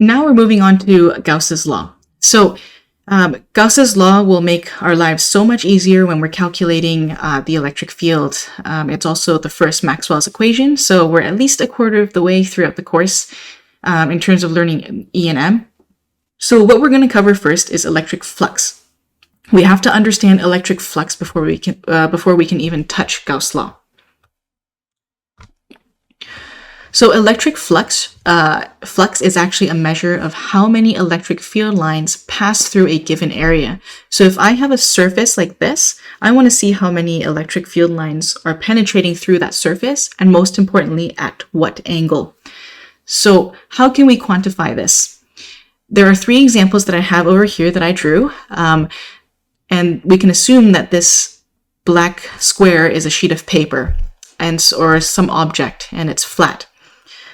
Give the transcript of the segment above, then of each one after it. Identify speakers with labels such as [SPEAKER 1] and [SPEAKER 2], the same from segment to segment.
[SPEAKER 1] Now we're moving on to Gauss's law. So Gauss's law will make our lives so much easier when we're calculating the electric field. It's also the first Maxwell's equation, so we're at least a quarter of the way throughout the course in terms of learning E and M. So what we're going to cover first is electric flux. We have to understand electric flux before we can even touch Gauss' law. So electric flux is actually a measure of how many electric field lines pass through a given area. So if I have a surface like this, I want to see how many electric field lines are penetrating through that surface, and most importantly, at what angle. So how can we quantify this? There are 3 examples that I have over here that I drew, and we can assume that this black square is a sheet of paper or some object, and it's flat.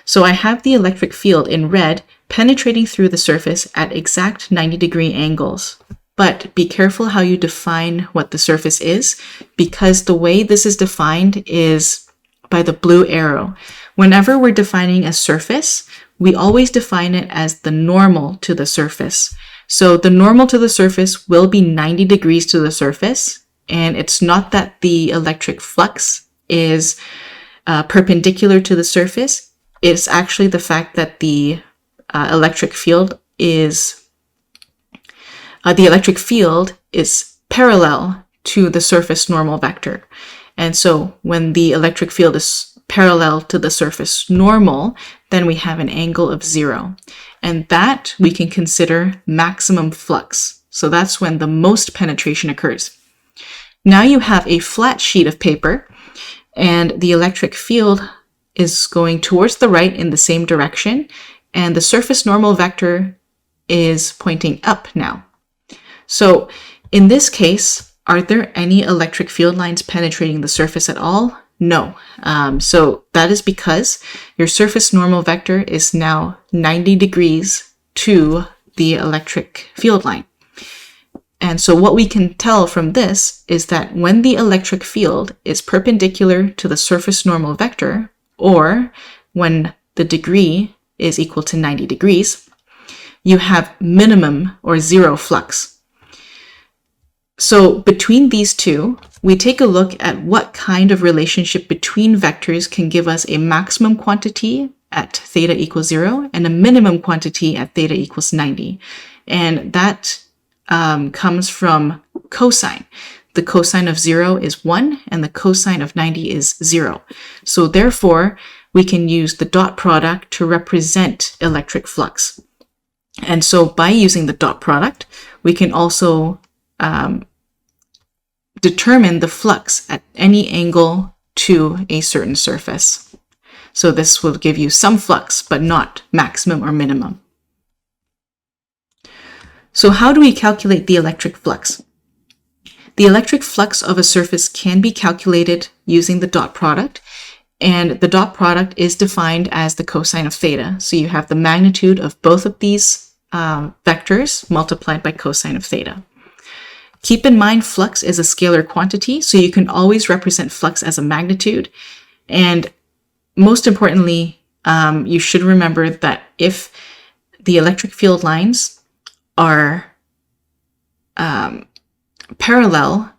[SPEAKER 1] So I have the electric field in red penetrating through the surface at exact 90-degree angles. But be careful how you define what the surface is, because the way this is defined is by the blue arrow. Whenever we're defining a surface, we always define it as the normal to the surface. So the normal to the surface will be 90 degrees to the surface, and it's not that the electric flux is perpendicular to the surface. It's actually the fact that the electric field is parallel to the surface normal vector. And so when the electric field is parallel to the surface normal, then we have an angle of 0. And that we can consider maximum flux. So that's when the most penetration occurs. Now you have a flat sheet of paper, and the electric field is going towards the right in the same direction, and the surface normal vector is pointing up now. So in this case, are there any electric field lines penetrating the surface at all? No. So that is because your surface normal vector is now 90 degrees to the electric field line. And so what we can tell from this is that when the electric field is perpendicular to the surface normal vector, or when the degree is equal to 90 degrees, you have minimum or 0 flux. So between these two, we take a look at what kind of relationship between vectors can give us a maximum quantity at theta equals 0 and a minimum quantity at theta equals 90. And that comes from cosine. The cosine of 0 is 1 and the cosine of 90 is 0. So therefore, we can use the dot product to represent electric flux. And so by using the dot product, we can also determine the flux at any angle to a certain surface. So this will give you some flux, but not maximum or minimum. So how do we calculate the electric flux? The electric flux of a surface can be calculated using the dot product, and the dot product is defined as the cosine of theta. So you have the magnitude of both of these vectors multiplied by cosine of theta. Keep in mind, flux is a scalar quantity, so you can always represent flux as a magnitude. And most importantly, you should remember that if the electric field lines are parallel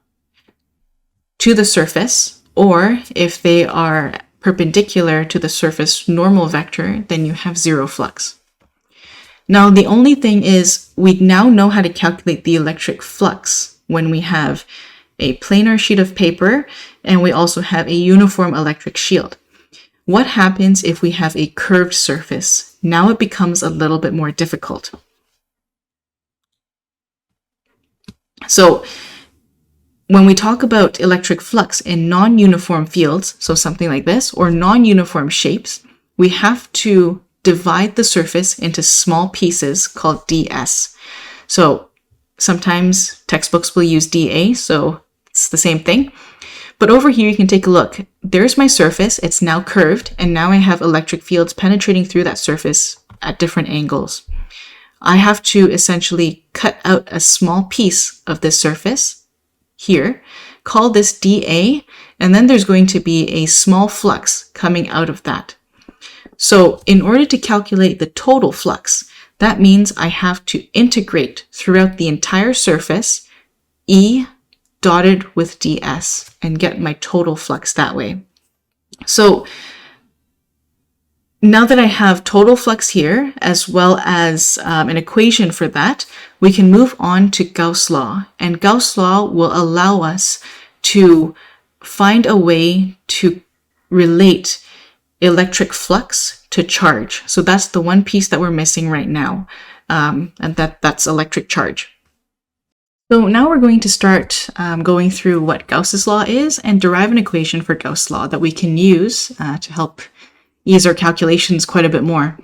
[SPEAKER 1] to the surface, or if they are perpendicular to the surface normal vector, then you have 0 flux. Now, the only thing is we now know how to calculate the electric flux when we have a planar sheet of paper and we also have a uniform electric shield. What happens if we have a curved surface? Now it becomes a little bit more difficult. So when we talk about electric flux in non-uniform fields, so something like this, or non-uniform shapes, we have to divide the surface into small pieces called ds. So sometimes textbooks will use dA, so it's the same thing. But over here you can take a look. There's my surface, it's now curved, and now I have electric fields penetrating through that surface at different angles. I have to essentially cut out a small piece of this surface here, call this dA, and then there's going to be a small flux coming out of that. So in order to calculate the total flux, that means I have to integrate throughout the entire surface E dotted with ds and get my total flux that way. So now that I have total flux here, as well as an equation for that, we can move on to Gauss law. And Gauss law will allow us to find a way to relate electric flux to charge. So that's the one piece that we're missing right now, and that's electric charge. So now we're going to start going through what Gauss's law is and derive an equation for Gauss law that we can use to help ease our calculations quite a bit more.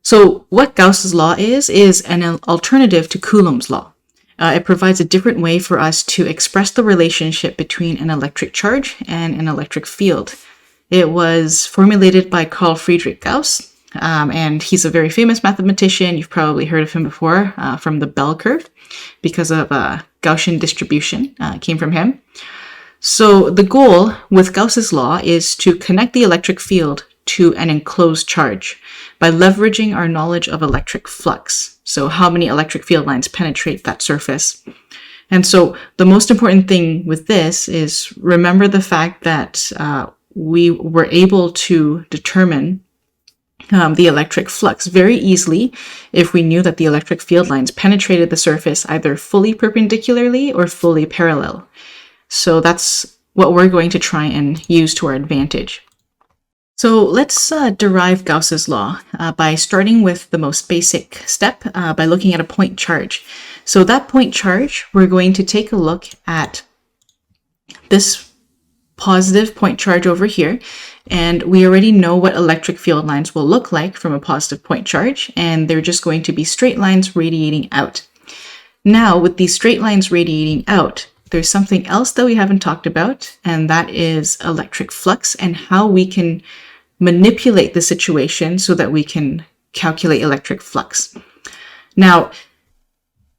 [SPEAKER 1] So what Gauss's law is an alternative to Coulomb's law. It provides a different way for us to express the relationship between an electric charge and an electric field. It was formulated by Carl Friedrich Gauss, and he's a very famous mathematician. You've probably heard of him before from the bell curve because of Gaussian distribution came from him. So the goal with Gauss's law is to connect the electric field to an enclosed charge by leveraging our knowledge of electric flux. So how many electric field lines penetrate that surface. And so the most important thing with this is remember the fact that we were able to determine the electric flux very easily if we knew that the electric field lines penetrated the surface either fully perpendicularly or fully parallel. So that's what we're going to try and use to our advantage. So let's derive Gauss's law by starting with the most basic step by looking at a point charge. So that point charge, we're going to take a look at this positive point charge over here, and we already know what electric field lines will look like from a positive point charge, and they're just going to be straight lines radiating out. Now, with these straight lines radiating out, there's something else that we haven't talked about, and that is electric flux and how we can manipulate the situation so that we can calculate electric flux. Now,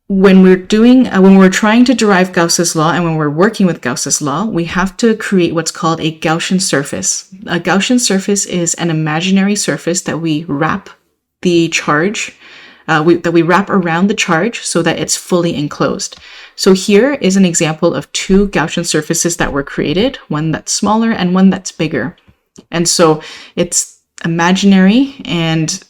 [SPEAKER 1] when we're trying to derive Gauss's law and when we're working with Gauss's law, we have to create what's called a Gaussian surface. A Gaussian surface is an imaginary surface that we wrap the charge, that we wrap around the charge so that it's fully enclosed. So here is an example of two Gaussian surfaces that were created, one that's smaller and one that's bigger. And so it's imaginary, and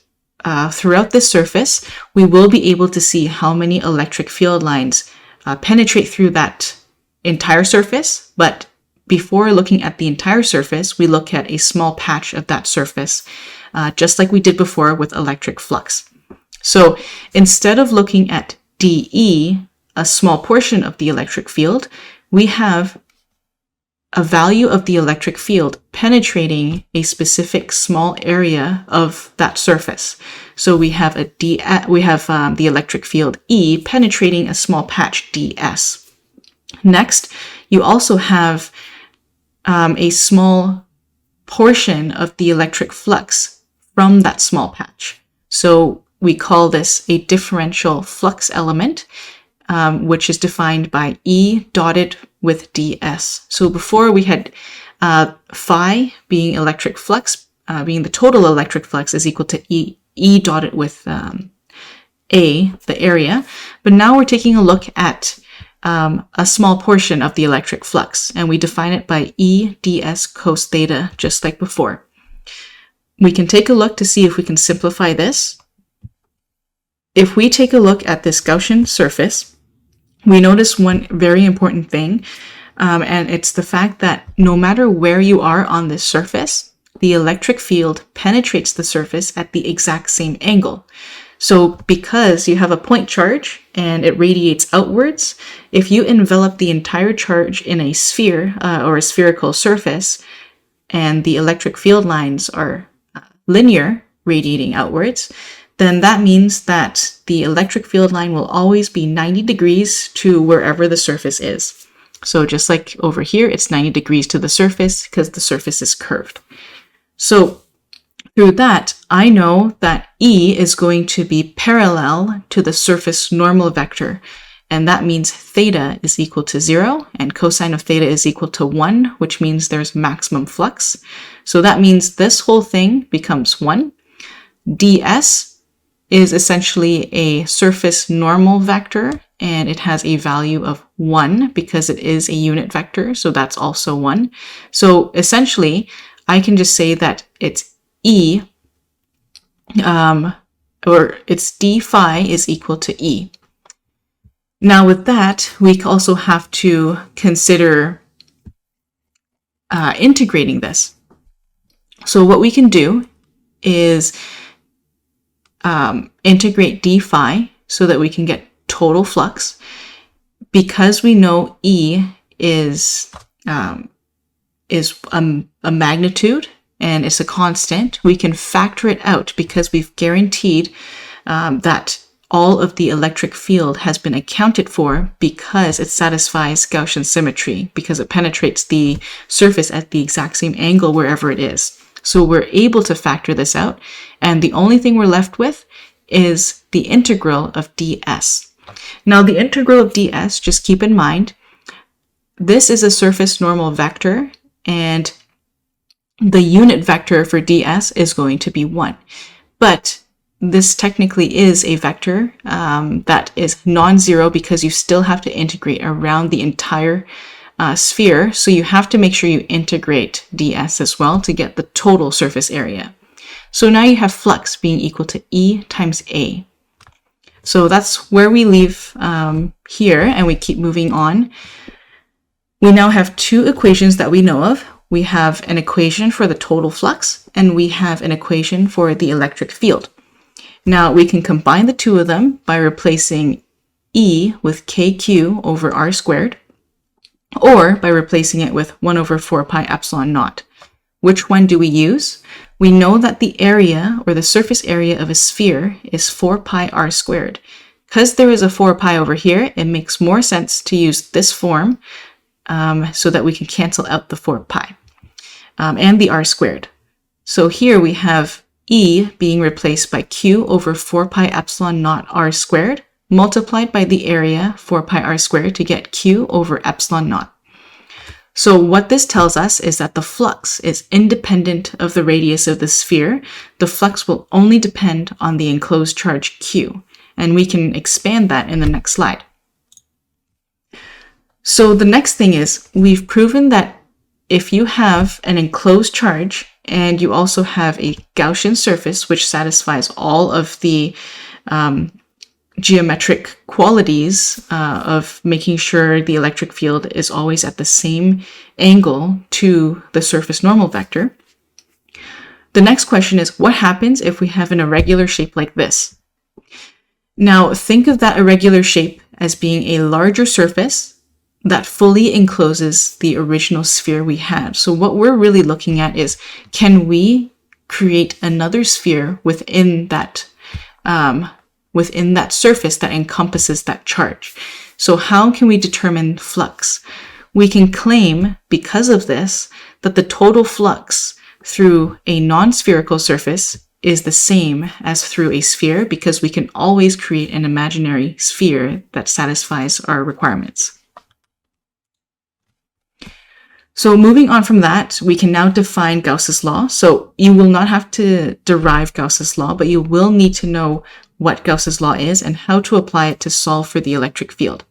[SPEAKER 1] throughout this surface, we will be able to see how many electric field lines penetrate through that entire surface. But before looking at the entire surface, we look at a small patch of that surface, just like we did before with electric flux. So instead of looking at dE, a small portion of the electric field, we have a value of the electric field penetrating a specific small area of that surface. So we have the electric field E penetrating a small patch ds. Next, you also have a small portion of the electric flux from that small patch. So we call this a differential flux element, which is defined by E dotted with ds. So before we had phi being electric flux, being the total electric flux is equal to E dotted with A, the area. But now we're taking a look at a small portion of the electric flux, and we define it by E ds cos theta, just like before. We can take a look to see if we can simplify this. If we take a look at this Gaussian surface, we notice one very important thing, and it's the fact that no matter where you are on this surface, the electric field penetrates the surface at the exact same angle. So because you have a point charge and it radiates outwards, if you envelop the entire charge in a sphere or a spherical surface, and the electric field lines are linear, radiating outwards, then that means that the electric field line will always be 90 degrees to wherever the surface is. So just like over here, it's 90 degrees to the surface because the surface is curved. So through that, I know that E is going to be parallel to the surface normal vector. And that means theta is equal to 0 and cosine of theta is equal to 1, which means there's maximum flux. So that means this whole thing becomes 1. ds is essentially a surface normal vector, and it has a value of 1 because it is a unit vector, so that's also 1. So essentially, I can just say that it's E, or its d phi is equal to E. Now with that, we also have to consider integrating this. So what we can do is integrate d phi so that we can get total flux. Because we know E is a magnitude and it's a constant, we can factor it out because we've guaranteed that all of the electric field has been accounted for because it satisfies Gaussian symmetry, because it penetrates the surface at the exact same angle wherever it is. So we're able to factor this out, and the only thing we're left with is the integral of ds. Now the integral of ds, just keep in mind, this is a surface normal vector, and the unit vector for ds is going to be 1. But this technically is a vector that is non-zero because you still have to integrate around the entire sphere. So you have to make sure you integrate ds as well to get the total surface area. So now you have flux being equal to E times A. So that's where we leave here, and we keep moving on. We now have two equations that we know of. We have an equation for the total flux, and we have an equation for the electric field. Now we can combine the two of them by replacing E with kq over r squared, or by replacing it with 1 over 4 pi epsilon naught. Which one do we use? We know that the area, or the surface area of a sphere, is 4 pi r squared. Because there is a 4 pi over here, it makes more sense to use this form so that we can cancel out the 4 pi and the r squared. So here we have E being replaced by q over 4 pi epsilon naught r squared multiplied by the area 4 pi r squared to get q over epsilon naught. So what this tells us is that the flux is independent of the radius of the sphere. The flux will only depend on the enclosed charge q, and we can expand that in the next slide. So the next thing is, we've proven that if you have an enclosed charge and you also have a Gaussian surface which satisfies all of the geometric qualities of making sure the electric field is always at the same angle to the surface normal vector. The next question is, what happens if we have an irregular shape like this? Now think of that irregular shape as being a larger surface that fully encloses the original sphere we had. So what we're really looking at is, can we create another sphere within that surface that encompasses that charge? So how can we determine flux? We can claim, because of this, that the total flux through a non-spherical surface is the same as through a sphere, because we can always create an imaginary sphere that satisfies our requirements. So moving on from that, we can now define Gauss's law. So you will not have to derive Gauss's law, but you will need to know what Gauss's law is and how to apply it to solve for the electric field.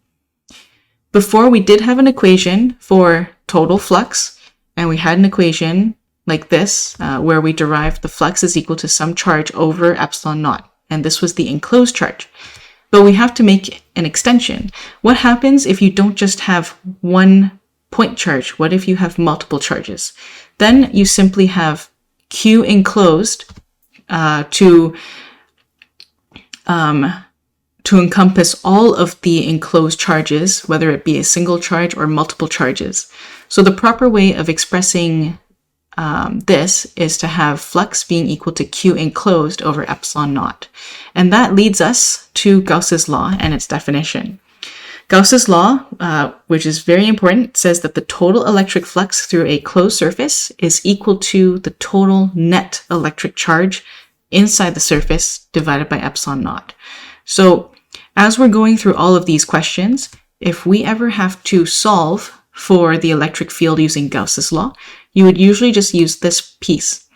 [SPEAKER 1] Before, we did have an equation for total flux, and we had an equation like this, where we derived the flux is equal to some charge over epsilon naught, and this was the enclosed charge. But we have to make an extension. What happens if you don't just have one point charge? What if you have multiple charges? Then you simply have Q enclosed to encompass all of the enclosed charges, whether it be a single charge or multiple charges. So the proper way of expressing this is to have flux being equal to Q enclosed over epsilon naught. And that leads us to Gauss's law and its definition. Gauss's law, which is very important, says that the total electric flux through a closed surface is equal to the total net electric charge inside the surface divided by epsilon naught. So as we're going through all of these questions, if we ever have to solve for the electric field using Gauss's law, you would usually just use this piece.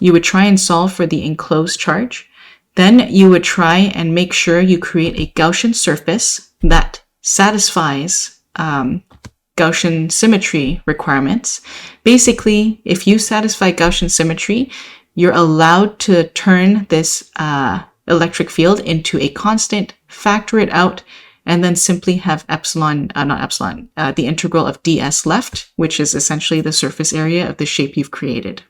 [SPEAKER 1] You would try and solve for the enclosed charge, then you would try and make sure you create a Gaussian surface that satisfies Gaussian symmetry requirements. Basically, if you satisfy Gaussian symmetry, you're allowed to turn this electric field into a constant, factor it out, and then simply have the integral of ds left, which is essentially the surface area of the shape you've created.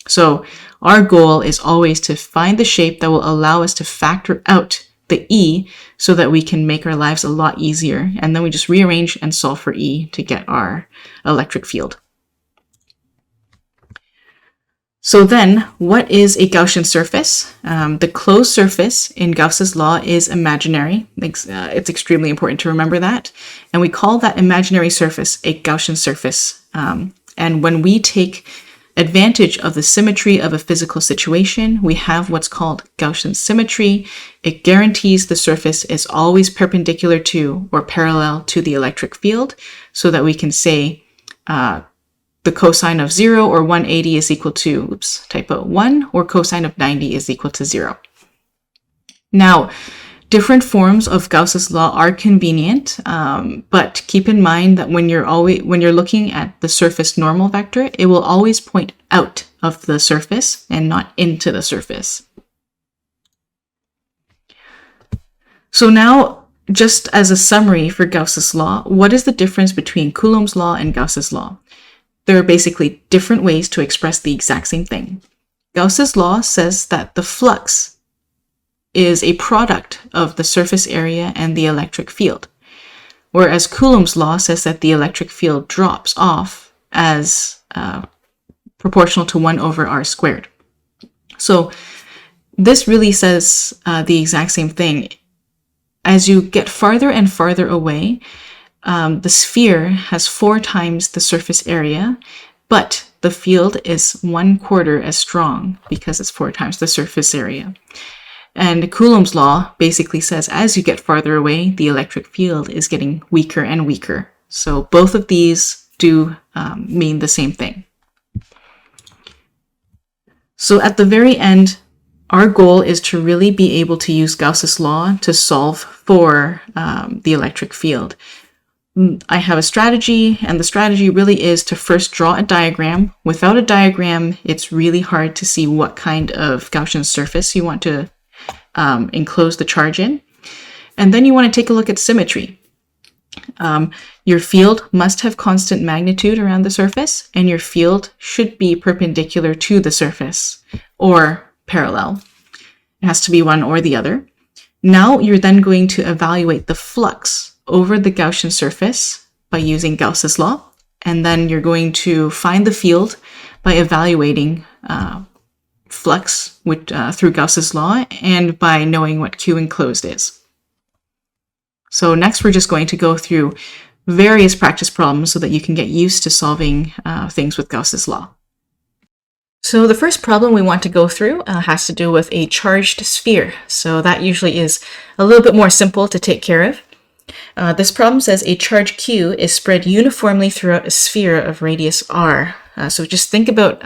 [SPEAKER 1] So our goal is always to find the shape that will allow us to factor out the E so that we can make our lives a lot easier. And then we just rearrange and solve for E to get our electric field. So then, what is a Gaussian surface? The closed surface in Gauss's law is imaginary. It's extremely important to remember that. And we call that imaginary surface a Gaussian surface. And when we take advantage of the symmetry of a physical situation, we have what's called Gaussian symmetry. It guarantees the surface is always perpendicular to or parallel to the electric field, so that we can say the cosine of 0 or 180 is equal to, 1, or cosine of 90 is equal to 0. Now, different forms of Gauss's law are convenient, but keep in mind that when you're looking at the surface normal vector, it will always point out of the surface and not into the surface. So now, just as a summary for Gauss's law, what is the difference between Coulomb's law and Gauss's law? There are basically different ways to express the exact same thing. Gauss's law says that the flux is a product of the surface area and the electric field, whereas Coulomb's law says that the electric field drops off as proportional to 1 over r squared. So this really says the exact same thing. As you get farther and farther away, the sphere has 4 times the surface area, but the field is 1/4 as strong because it's 4 times the surface area. And Coulomb's law basically says as you get farther away, the electric field is getting weaker and weaker. So both of these do mean the same thing. So at the very end, our goal is to really be able to use Gauss's law to solve for the electric field. I have a strategy, and the strategy really is to first draw a diagram. Without a diagram, it's really hard to see what kind of Gaussian surface you want to enclose the charge in. And then you want to take a look at symmetry. Your field must have constant magnitude around the surface, and your field should be perpendicular to the surface or parallel. It has to be one or the other. Now you're then going to evaluate the flux over the Gaussian surface by using Gauss's law, and then you're going to find the field by evaluating flux through Gauss's law and by knowing what Q enclosed is. So next we're just going to go through various practice problems so that you can get used to solving things with Gauss's law. So the first problem we want to go through has to do with a charged sphere. So that usually is a little bit more simple to take care of. This problem says a charge Q is spread uniformly throughout a sphere of radius r. So just think about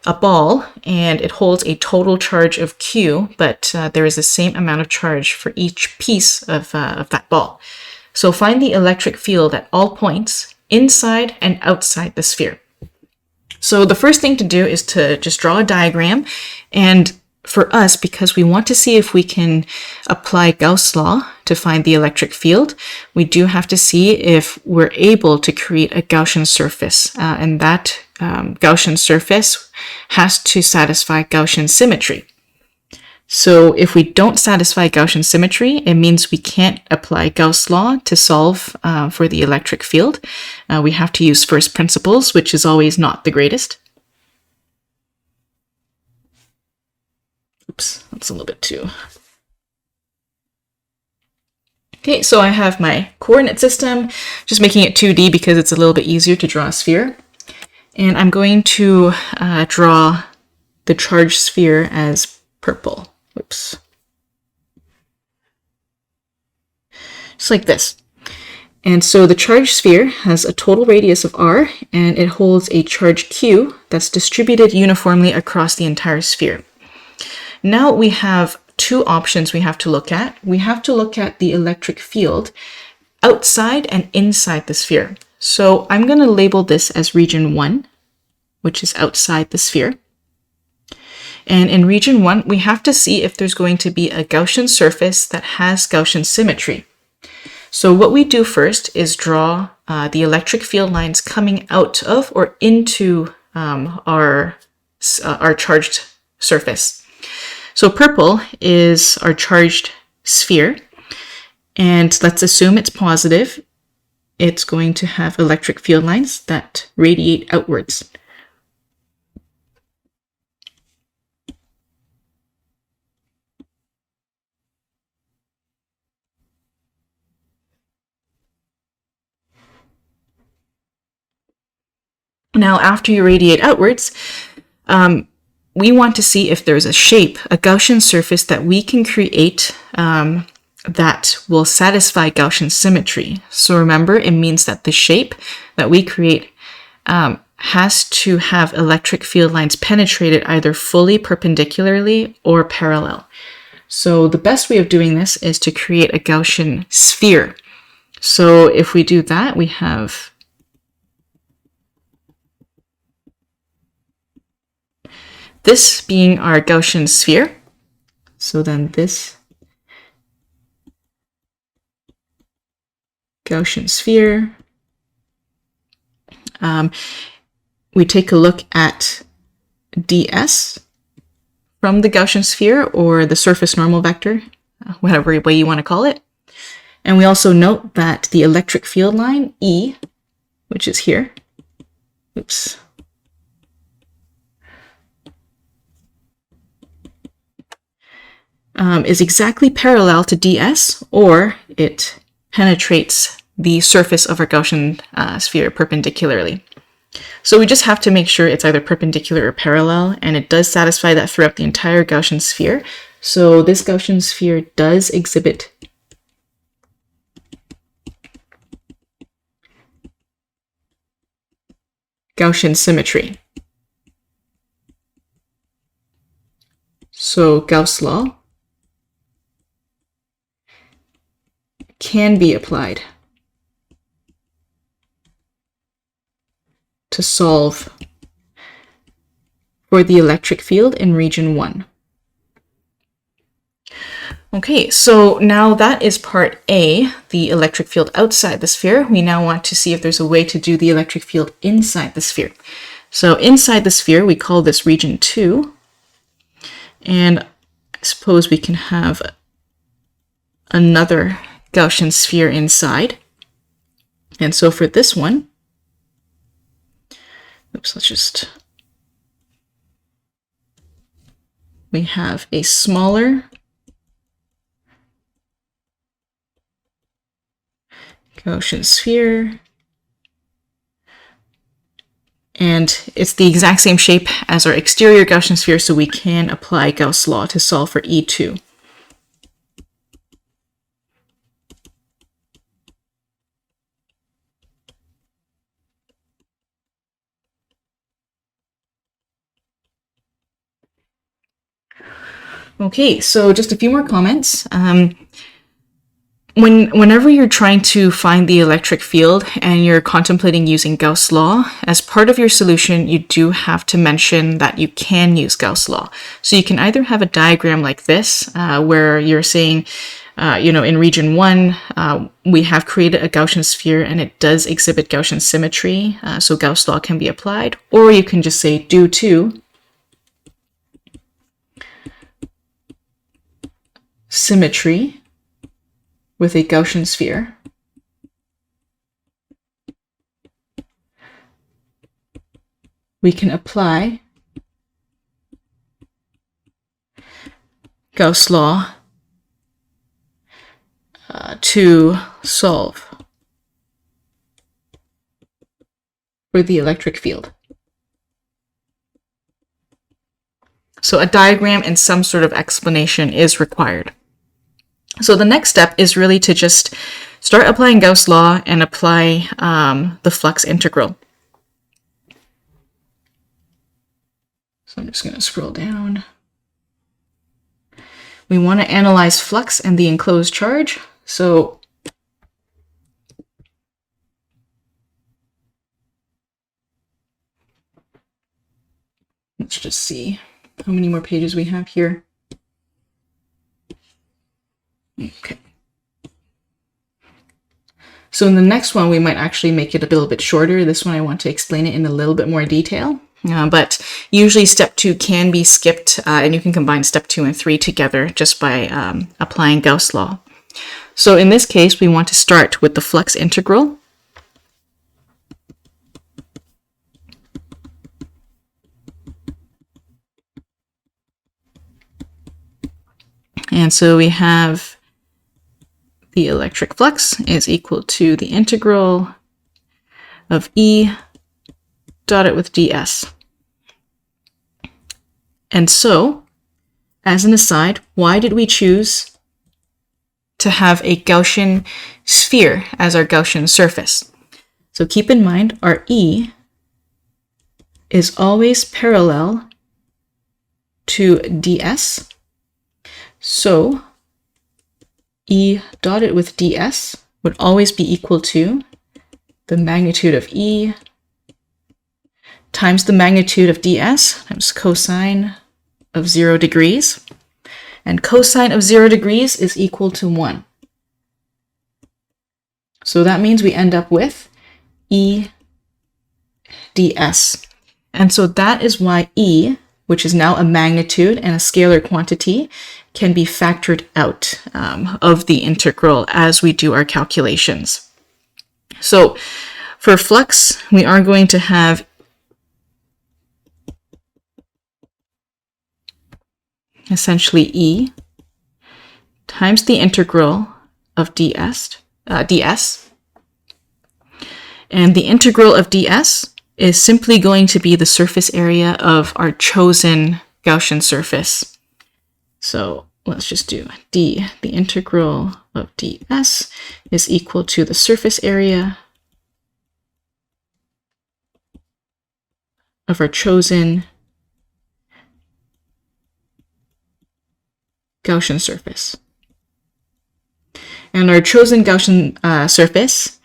[SPEAKER 1] a ball, and it holds a total charge of Q, but there is the same amount of charge for each piece of that ball. So find the electric field at all points inside and outside the sphere. So the first thing to do is to just draw a diagram, and for us, because we want to see if we can apply Gauss' law to find the electric field, we do have to see if we're able to create a Gaussian surface, and that Gaussian surface has to satisfy Gaussian symmetry. So if we don't satisfy Gaussian symmetry, it means we can't apply Gauss' law to solve for the electric field. We have to use first principles, which is always not the greatest. Oops, that's a little bit too. Okay, so I have my coordinate system, just making it 2D because it's a little bit easier to draw a sphere. And I'm going to draw the charged sphere as purple. Whoops. Just like this. And so the charged sphere has a total radius of r, and it holds a charge Q that's distributed uniformly across the entire sphere. Now we have two options we have to look at. We have to look at the electric field outside and inside the sphere. So I'm going to label this as region 1, which is outside the sphere. And in region 1, we have to see if there's going to be a Gaussian surface that has Gaussian symmetry. So what we do first is draw the electric field lines coming out of or into our charged surface. So purple is our charged sphere, and let's assume it's positive. It's going to have electric field lines that radiate outwards. Now, after you radiate outwards, we want to see if there's a shape, a Gaussian surface that we can create that will satisfy Gaussian symmetry. So remember, it means that the shape that we create has to have electric field lines penetrated either fully perpendicularly or parallel. So the best way of doing this is to create a Gaussian sphere. So if we do that, we have this being our Gaussian sphere. So then this Gaussian sphere. We take a look at ds from the Gaussian sphere, or the surface normal vector, whatever way you want to call it. And we also note that the electric field line, E, which is here, oops, is exactly parallel to ds, or it penetrates the surface of our Gaussian sphere perpendicularly. So we just have to make sure it's either perpendicular or parallel, and it does satisfy that throughout the entire Gaussian sphere. So this Gaussian sphere does exhibit Gaussian symmetry. So Gauss law can be applied to solve for the electric field in region 1. Okay, so now that is part A, the electric field outside the sphere. We now want to see if there's a way to do the electric field inside the sphere. So inside the sphere, we call this region 2. And I suppose we can have another Gaussian sphere inside. And so for this one, we have a smaller Gaussian sphere, and it's the exact same shape as our exterior Gaussian sphere, so we can apply Gauss law to solve for E2. Okay, so just a few more comments. Whenever you're trying to find the electric field and you're contemplating using Gauss law, as part of your solution, you do have to mention that you can use Gauss law. So you can either have a diagram like this, where you're saying, in region 1, we have created a Gaussian sphere and it does exhibit Gaussian symmetry, so Gauss law can be applied, or you can just say due to symmetry with a Gaussian sphere, we can apply Gauss law to solve for the electric field. So a diagram and some sort of explanation is required. So the next step is really to just start applying Gauss law and apply the flux integral. So I'm just going to scroll down. we want to analyze flux and the enclosed charge. So let's just see how many more pages we have here. Okay. So in the next one, we might actually make it a little bit shorter. This one, I want to explain it in a little bit more detail. But usually step 2 can be skipped, and you can combine step 2 and 3 together just by applying Gauss law. So in this case, we want to start with the flux integral. And so we have the electric flux is equal to the integral of E dotted with ds. And so, as an aside, why did we choose to have a Gaussian sphere as our Gaussian surface? So keep in mind, our E is always parallel to ds. So E dotted with ds would always be equal to the magnitude of E times the magnitude of ds times cosine of 0 degrees. And cosine of 0 degrees is equal to 1. So that means we end up with E ds. And so that is why E, which is now a magnitude and a scalar quantity, can be factored out of the integral as we do our calculations. So for flux, we are going to have essentially E times the integral of ds. And the integral of ds is simply going to be the surface area of our chosen Gaussian surface. So let's just do d. The integral of ds is equal to the surface area of our chosen Gaussian surface. And our chosen Gaussian surface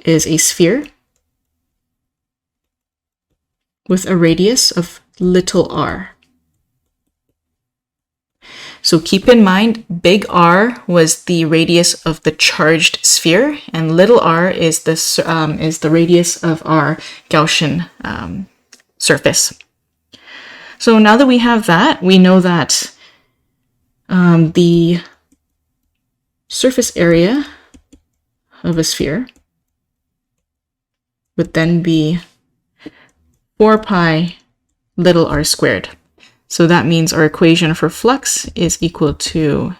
[SPEAKER 1] is a sphere with a radius of little r. So keep in mind, big R was the radius of the charged sphere, and little r is the radius of our Gaussian surface. So now that we have that, we know that the surface area of a sphere would then be 4 pi little r squared. So that means our equation for flux is equal to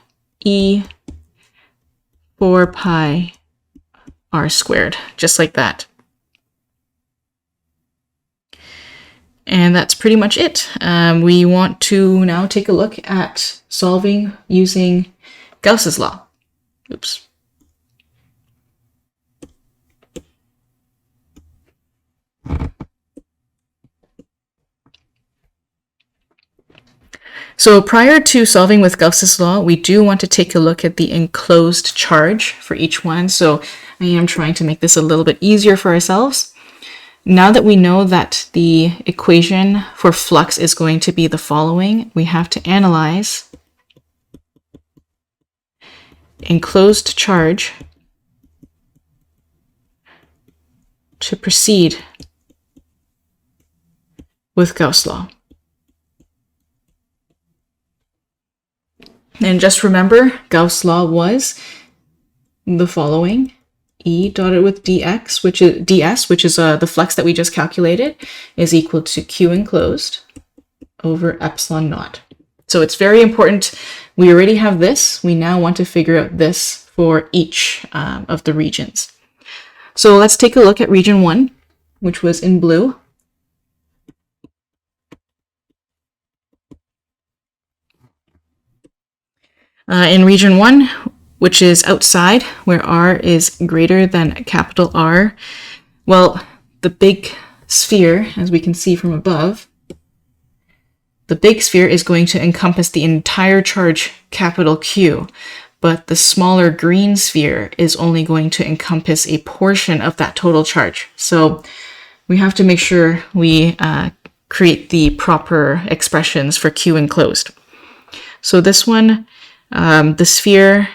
[SPEAKER 1] E 4 pi r squared, just like that. And that's pretty much it. We want to now take a look at solving using Gauss's law. Oops. So prior to solving with Gauss's law, we do want to take a look at the enclosed charge for each one. So I am trying to make this a little bit easier for ourselves. Now that we know that the equation for flux is going to be the following, we have to analyze enclosed charge to proceed with Gauss law. And just remember, Gauss law was the following: E dotted with dx, which is ds, which is the flux that we just calculated, is equal to Q enclosed over epsilon naught. So it's very important. We already have this. We now want to figure out this for each of the regions. So let's take a look at region 1, which was in blue. In region 1, which is outside, where R is greater than capital R, well, the big sphere, as we can see from above, the big sphere is going to encompass the entire charge, capital Q, but the smaller green sphere is only going to encompass a portion of that total charge. So we have to make sure we create the proper expressions for Q enclosed. So this one, the sphere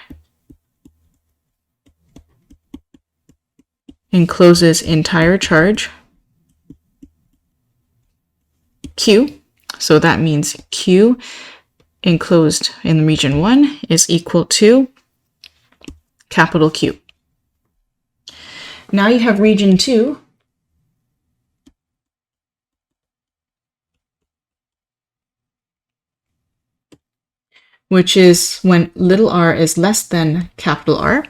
[SPEAKER 1] encloses entire charge Q. So that means Q enclosed in region 1 is equal to capital Q. Now you have region 2. Which is when little r is less than capital R.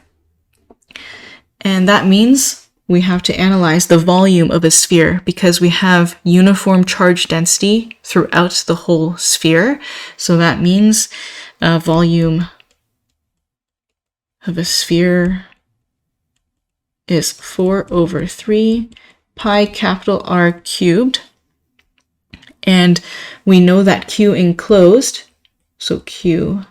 [SPEAKER 1] And that means we have to analyze the volume of a sphere because we have uniform charge density throughout the whole sphere. So that means volume of a sphere is 4 over 3 pi capital R cubed. And we know that Q enclosed, so Q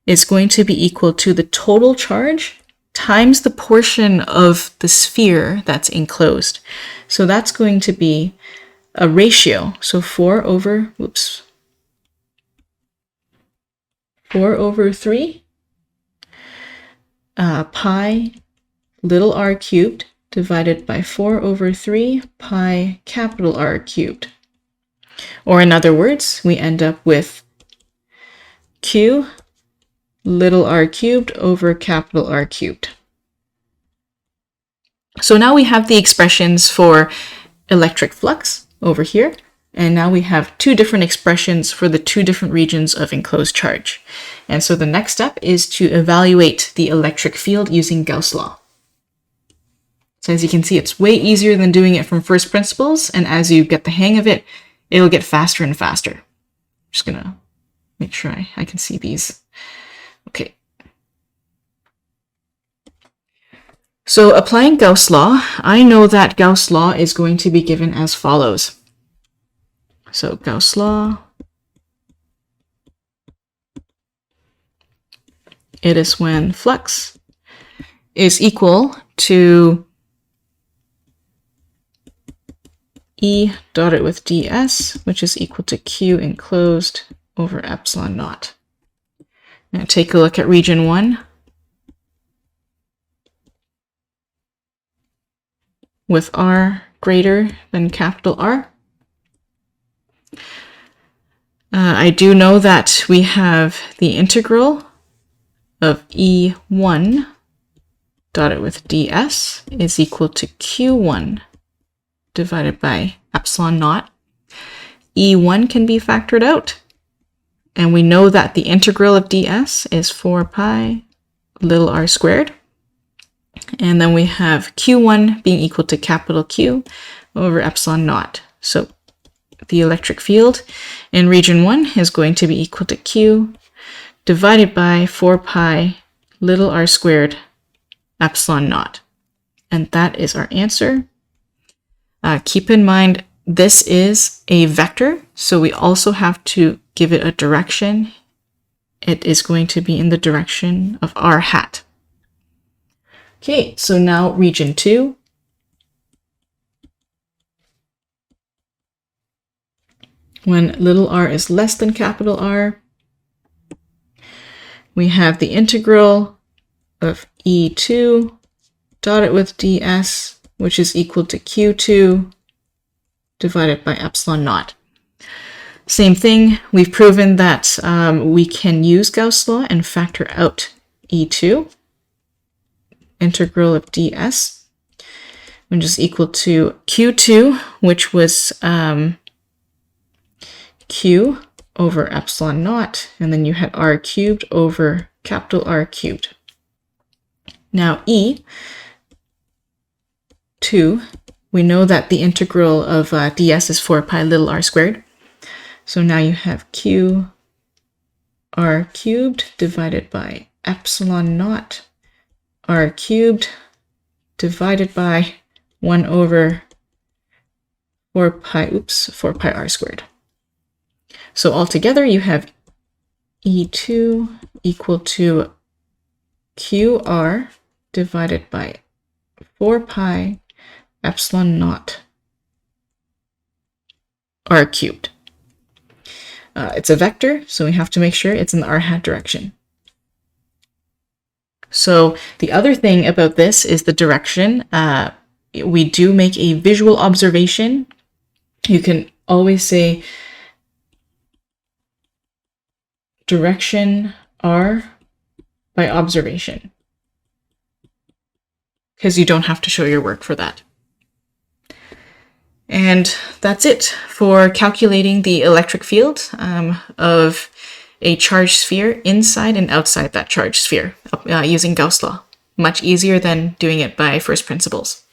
[SPEAKER 1] is going to be equal to the total charge times the portion of the sphere that's enclosed. So that's going to be a ratio. So 4 over 3 pi little r cubed divided by 4 over 3 pi capital R cubed. Or in other words, we end up with Q little r cubed over capital R cubed. So now we have the expressions for electric flux over here, and now we have two different expressions for the two different regions of enclosed charge. And so the next step is to evaluate the electric field using Gauss law. So as you can see, it's way easier than doing it from first principles, and as you get the hang of it, it'll get faster and faster. I'm just gonna make sure I can see these. Okay. So applying Gauss law, I know that Gauss law is going to be given as follows. So Gauss law, it is when flux is equal to E dotted with ds, which is equal to Q enclosed over epsilon naught. Now take a look at region 1. With R greater than capital R. I do know that we have the integral of E1 dotted with ds is equal to Q1 divided by epsilon naught. E1 can be factored out. And we know that the integral of ds is 4 pi little r squared. And then we have Q1 being equal to capital Q over epsilon naught. So the electric field in region 1 is going to be equal to Q divided by 4 pi little r squared epsilon naught. And that is our answer. Keep in mind, this is a vector, so we also have to give it a direction. It is going to be in the direction of r hat. Okay, so now region 2. When little r is less than capital R, we have the integral of E2 dotted with ds, which is equal to Q2 divided by epsilon naught. Same thing, we've proven that we can use Gauss law and factor out E2. Integral of ds, which is equal to Q2, which was Q over epsilon naught, and then you had R cubed over capital R cubed. Now E2, we know that the integral of ds is 4 pi little r squared. So now you have Q R cubed divided by epsilon naught R cubed divided by 1 over 4 pi R squared. So altogether you have E2 equal to QR divided by 4 pi epsilon naught r cubed. It's a vector, so we have to make sure it's in the r hat direction. So the other thing about this is the direction. We do make a visual observation. You can always say direction r by observation, because you don't have to show your work for that. And that's it for calculating the electric field of a charged sphere inside and outside that charged sphere using Gauss law. Much easier than doing it by first principles.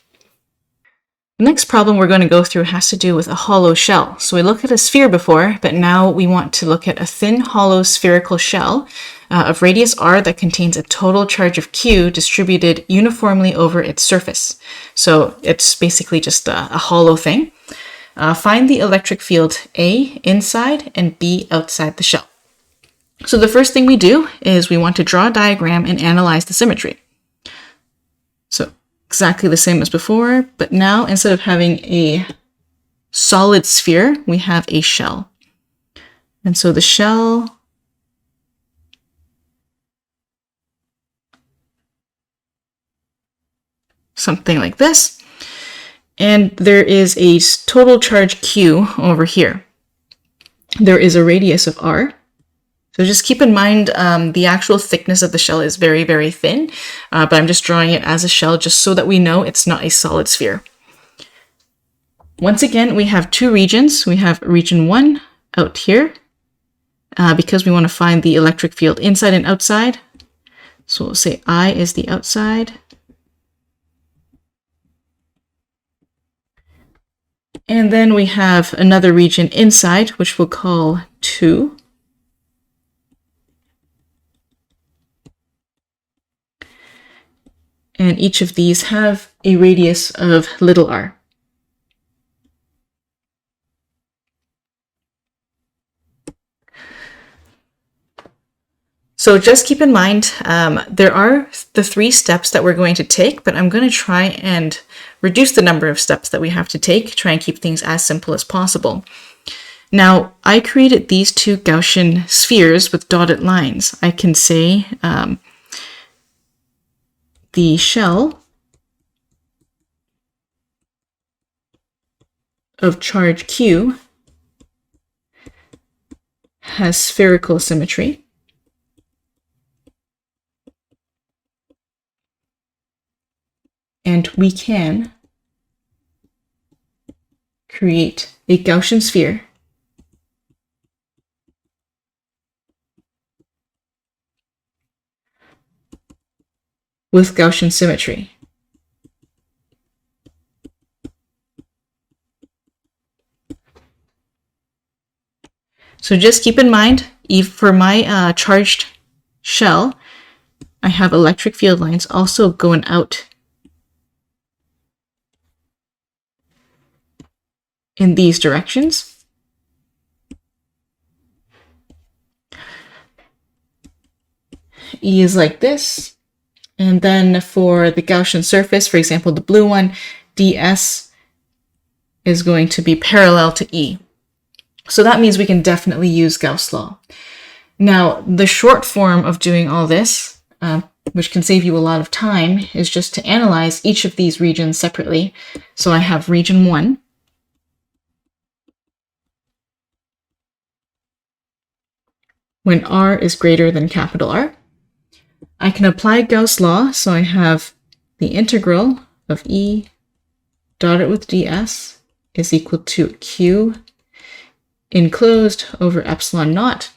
[SPEAKER 1] The next problem we're going to go through has to do with a hollow shell. So we looked at a sphere before, but now we want to look at a thin, hollow spherical shell of radius r that contains a total charge of q distributed uniformly over its surface. So it's basically just a hollow thing. Find the electric field A inside and B outside the shell. So the first thing we do is we want to draw a diagram and analyze the symmetry. So exactly the same as before, but now instead of having a solid sphere, we have a shell. And so the shell something like this. And there is a total charge Q over here. There is a radius of R. So just keep in mind the actual thickness of the shell is very, very thin, but I'm just drawing it as a shell just so that we know it's not a solid sphere. Once again, we have two regions. We have region 1 out here because we want to find the electric field inside and outside. So we'll say I is the outside. And then we have another region inside, which we'll call 2. And each of these have a radius of little r. So just keep in mind, there are the 3 steps that we're going to take, but I'm going to try and reduce the number of steps that we have to take, try and keep things as simple as possible. Now, I created these 2 Gaussian spheres with dotted lines. I can say the shell of charge Q has spherical symmetry. And we can create a Gaussian sphere with Gaussian symmetry. So just keep in mind, for my charged shell, I have electric field lines also going out in these directions. E is like this. And then for the Gaussian surface, for example, the blue one, ds is going to be parallel to E. So that means we can definitely use Gauss law. Now, the short form of doing all this, which can save you a lot of time, is just to analyze each of these regions separately. So I have region 1. When r is greater than capital R. I can apply Gauss law, so I have the integral of E dotted with ds is equal to Q enclosed over epsilon naught.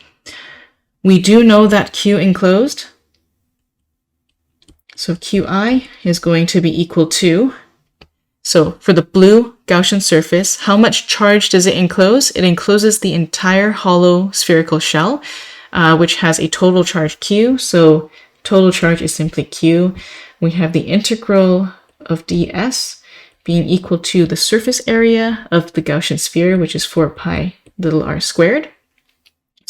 [SPEAKER 1] We do know that Q enclosed, so Qi is going to be equal to, so for the blue Gaussian surface, how much charge does it enclose? It encloses the entire hollow spherical shell, which has a total charge Q, so total charge is simply Q. We have the integral of ds being equal to the surface area of the Gaussian sphere, which is 4 pi little r squared.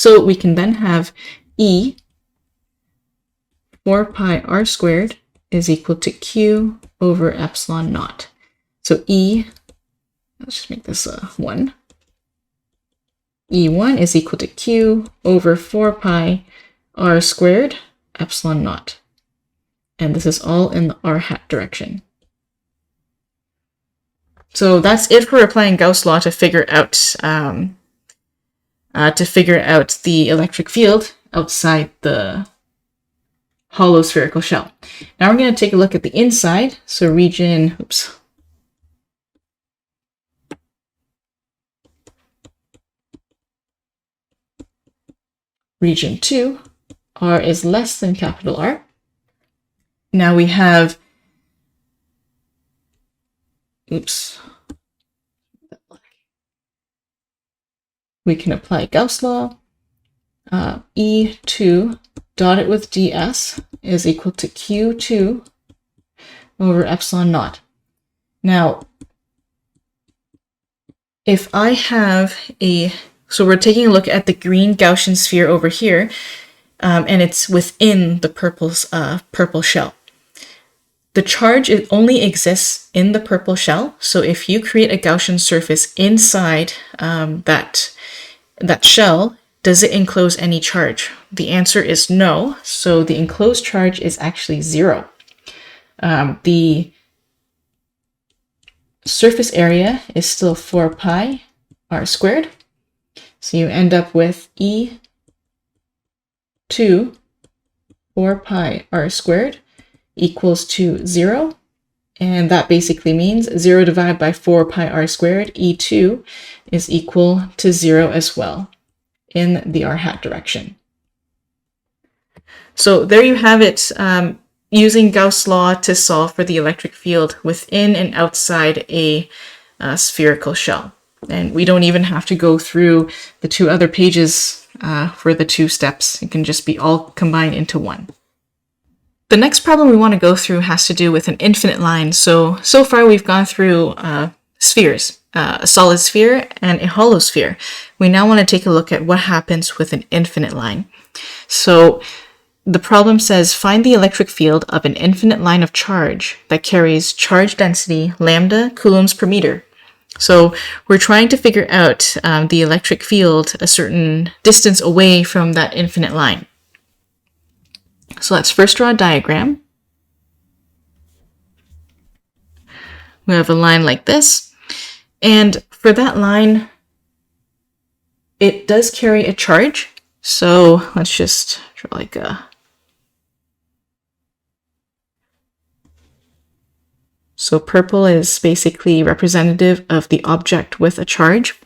[SPEAKER 1] So we can then have E 4 pi r squared is equal to Q over epsilon naught. So E, let's just make this 1. E1 is equal to Q over 4 pi r squared epsilon naught. And this is all in the r hat direction. So that's it for applying Gauss law to figure out the electric field outside the hollow spherical shell. Now we're going to take a look at the inside. So region 2, R is less than capital R. Now we have, we can apply Gauss law. E2 dotted with ds is equal to Q2 over epsilon naught. Now, if I have so we're taking a look at the green Gaussian sphere over here, and it's within the purple shell. The charge only exists in the purple shell. So if you create a Gaussian surface inside that shell, does it enclose any charge? The answer is no. So the enclosed charge is actually 0. The surface area is still 4 pi r squared. So you end up with E2 4 pi r squared equals to 0. And that basically means 0 divided by 4 pi r squared, E2 is equal to 0 as well in the r hat direction. So there you have it, using Gauss law to solve for the electric field within and outside a spherical shell. And we don't even have to go through the 2 other pages for the 2 steps. It can just be all combined into one. The next problem we want to go through has to do with an infinite line. So far we've gone through spheres, a solid sphere and a hollow sphere. We now want to take a look at what happens with an infinite line. So the problem says find the electric field of an infinite line of charge that carries charge density lambda coulombs per meter. So we're trying to figure out the electric field a certain distance away from that infinite line. So let's first draw a diagram. We have a line like this. And for that line, it does carry a charge. So let's just draw like a... So purple is basically representative of the object with a charge.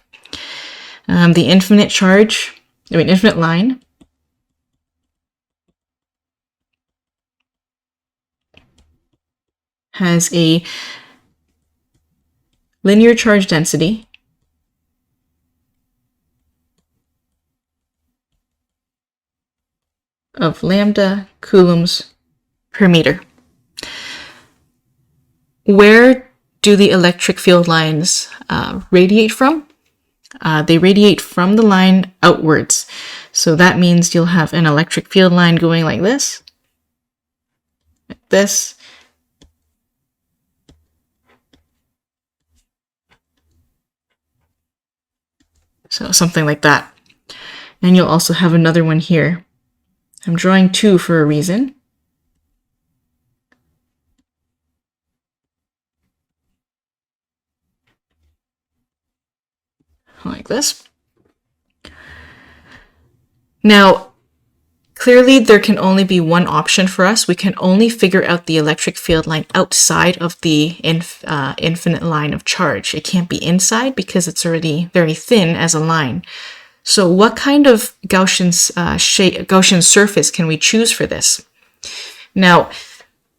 [SPEAKER 1] The infinite line has a linear charge density of lambda coulombs per meter. Where do the electric field lines radiate from? They radiate from the line outwards. So that means you'll have an electric field line going like this, So something like that. And you'll also have another one here. I'm drawing 2 for a reason. Like this. Now, clearly there can only be one option for us. We can only figure out the electric field line outside of the infinite line of charge. It can't be inside because it's already very thin as a line. So what kind of Gaussian surface can we choose for this? Now,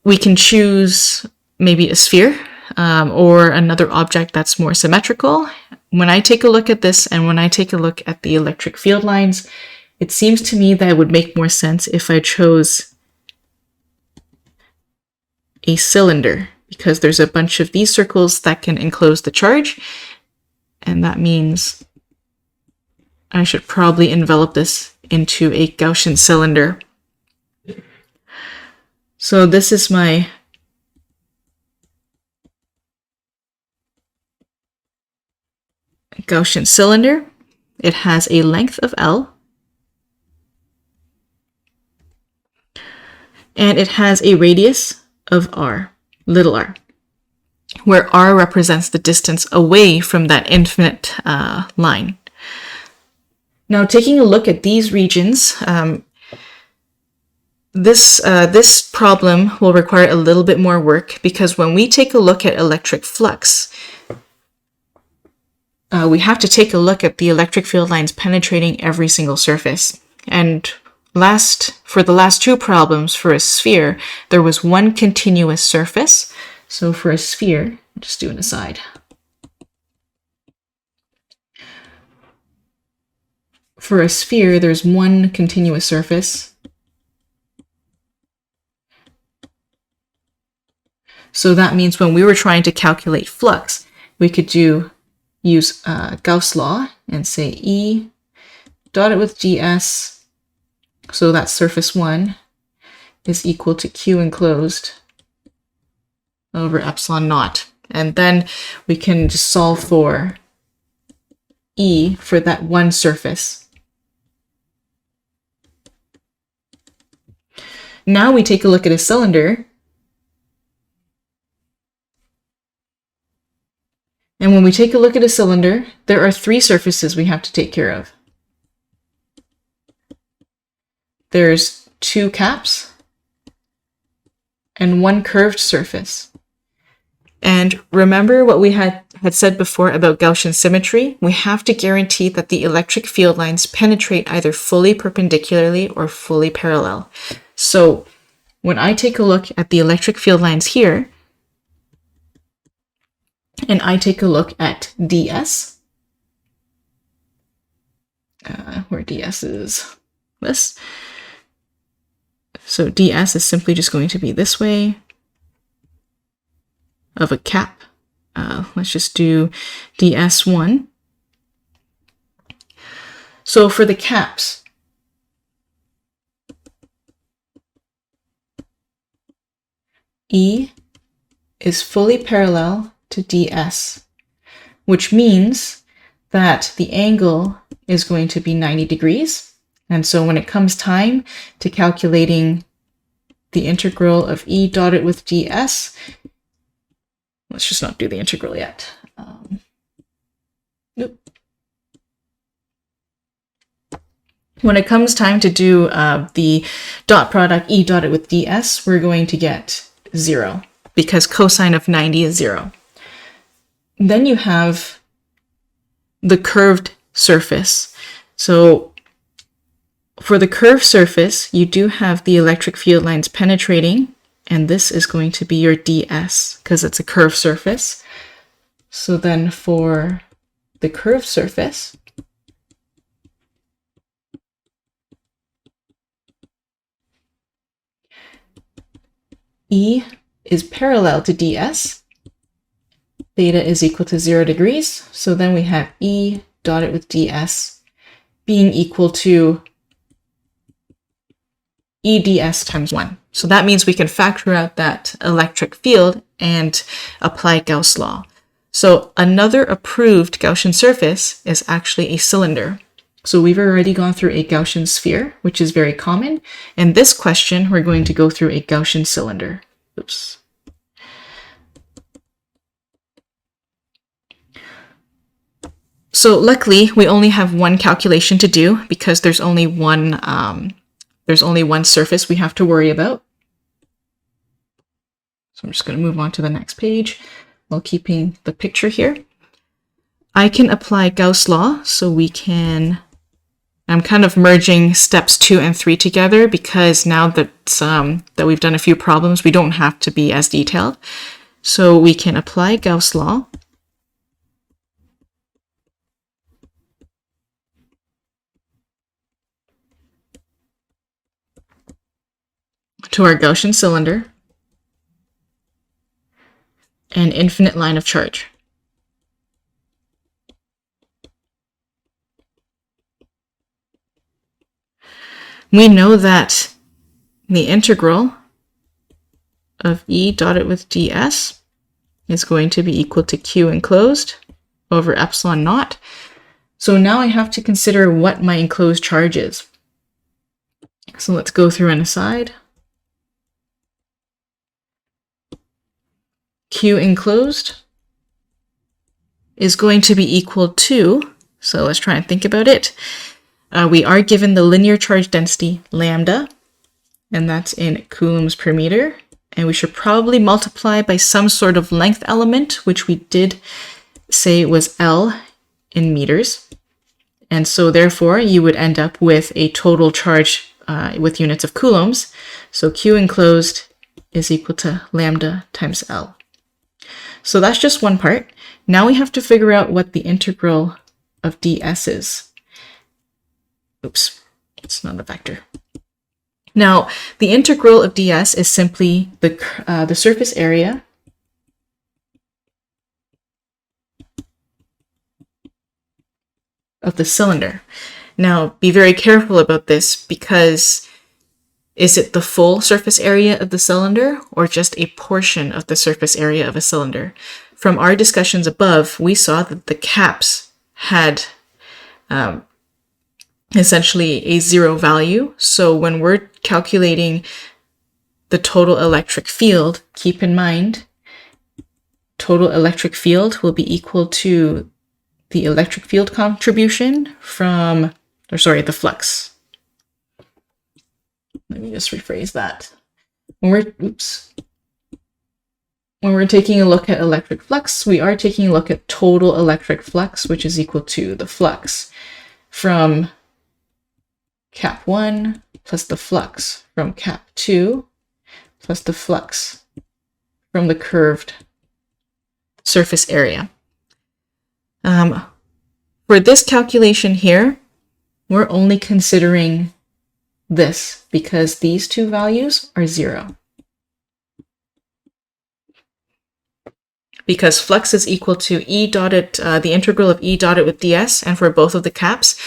[SPEAKER 1] we can choose maybe a sphere or another object that's more symmetrical. When I take a look at this and when I take a look at the electric field lines, it seems to me that it would make more sense if I chose a cylinder, because there's a bunch of these circles that can enclose the charge, and that means I should probably envelop this into a Gaussian cylinder. So this is my Gaussian cylinder. It has a length of L, and it has a radius of R, little r, where R represents the distance away from that infinite line. Now, taking a look at these regions, this problem will require a little bit more work, because when we take a look at electric flux, we have to take a look at the electric field lines penetrating every single surface. And for the last two problems for a sphere, there was one continuous surface. So for a sphere, I'll just do an aside. For a sphere, there's one continuous surface. So that means when we were trying to calculate flux, we could use Gauss law and say E dotted with ds, so that surface 1 is equal to Q enclosed over epsilon naught. And then we can just solve for E for that one surface. Now we take a look at a cylinder. And when we take a look at a cylinder, there are three surfaces we have to take care of. There's two caps and one curved surface. And remember what we had said before about Gaussian symmetry? We have to guarantee that the electric field lines penetrate either fully perpendicularly or fully parallel. So when I take a look at the electric field lines here, and I take a look at ds, where ds is this. So ds is simply just going to be this way of a cap. Let's just do ds1. So for the caps, E is fully parallel to ds, which means that the angle is going to be 90 degrees. And so when it comes time to calculating the integral of E dotted with ds, let's just not do the integral yet. Nope. When it comes time to do the dot product E dotted with ds, we're going to get 0 because cosine of 90 is 0. Then you have the curved surface. So for the curved surface, you do have the electric field lines penetrating, and this is going to be your ds because it's a curved surface. So then for the curved surface, E is parallel to ds. Theta is equal to 0 degrees. So then we have E dotted with ds being equal to EDS times 1. So that means we can factor out that electric field and apply Gauss law. So another approved Gaussian surface is actually a cylinder. So we've already gone through a Gaussian sphere, which is very common. In this question, we're going to go through a Gaussian cylinder. Oops. So luckily, we only have one calculation to do because there's only one surface we have to worry about. So I'm just going to move on to the next page while keeping the picture here. I can apply Gauss law, so we can, I'm kind of merging steps 2 and 3 together because now that we've done a few problems, we don't have to be as detailed. So we can apply Gauss law. To our Gaussian cylinder, an infinite line of charge. we know that the integral of E dotted with ds is going to be equal to Q enclosed over epsilon naught. So now I have to consider what my enclosed charge is. So let's go through an aside. Q enclosed is going to be equal to, so let's try and think about it. We are given the linear charge density lambda, and that's in coulombs per meter. And we should probably multiply by some sort of length element, which we did say was L in meters. And so therefore you would end up with a total charge with units of coulombs. So Q enclosed is equal to lambda times L. So that's just one part. Now we have to figure out what the integral of ds is. Oops, it's not a vector. Now, the integral of ds is simply the surface area of the cylinder. Now, be very careful about this, because is it the full surface area of the cylinder or just a portion of the surface area of a cylinder? From our discussions above, we saw that the caps had essentially a zero value. So when we're calculating the total electric field, keep in mind, total electric field will be equal to the electric field contribution from, the flux. Let me just rephrase that. When we're taking a look at electric flux, we are taking a look at total electric flux, which is equal to the flux from cap 1 plus the flux from cap 2 plus the flux from the curved surface area. For this calculation here, we're only considering this because these two values are 0. Because flux is equal to E dotted, the integral of E dotted with ds, and for both of the caps,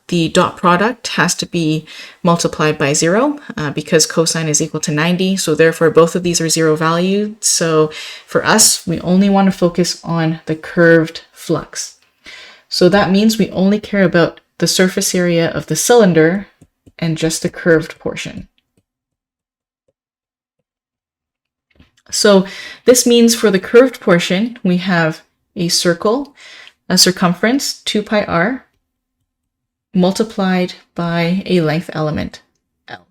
[SPEAKER 1] the dot product has to be multiplied by 0 because cosine is equal to 90. So therefore, both of these are 0 valued. So for us, we only want to focus on the curved flux. So that means we only care about the surface area of the cylinder and just the curved portion. So this means for the curved portion, we have a circle, a circumference, 2 pi r, multiplied by a length element, L.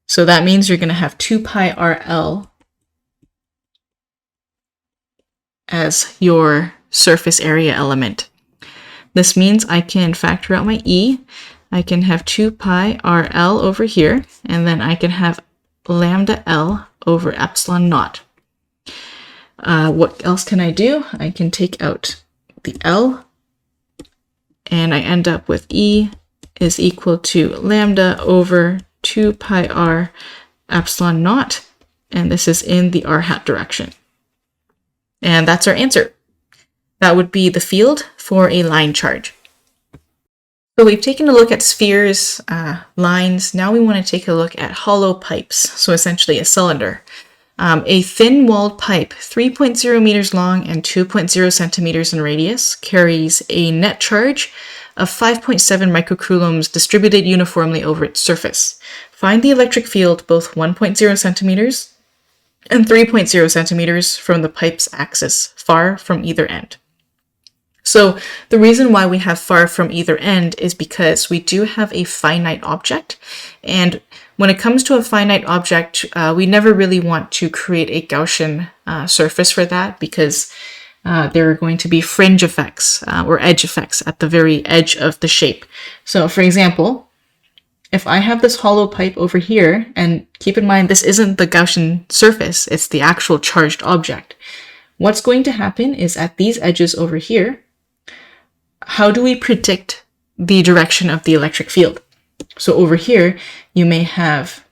[SPEAKER 1] So that means you're going to have 2 pi RL as your surface area element. This means I can factor out my E. I can have 2 pi RL over here, and then I can have lambda L over epsilon naught. What else can I do? I can take out the L, and I end up with E is equal to lambda over 2 pi r epsilon naught, and this is in the r hat direction. And that's our answer. That would be the field for a line charge. So we've taken a look at spheres, lines. Now we want to take a look at hollow pipes, so essentially a cylinder. A thin-walled pipe, 3.0 meters long and 2.0 centimeters in radius, carries a net charge of 5.7 microcoulombs distributed uniformly over its surface. Find the electric field both 1.0 centimeters and 3.0 centimeters from the pipe's axis, far from either end. So the reason why we have far from either end is because we do have a finite object, and when it comes to a finite object, we never really want to create a Gaussian surface for that, because there are going to be fringe effects or edge effects at the very edge of the shape. So for example, if I have this hollow pipe over here, and keep in mind this isn't the Gaussian surface, it's the actual charged object. What's going to happen is at these edges over here, how do we predict the direction of the electric field? So over here, you may have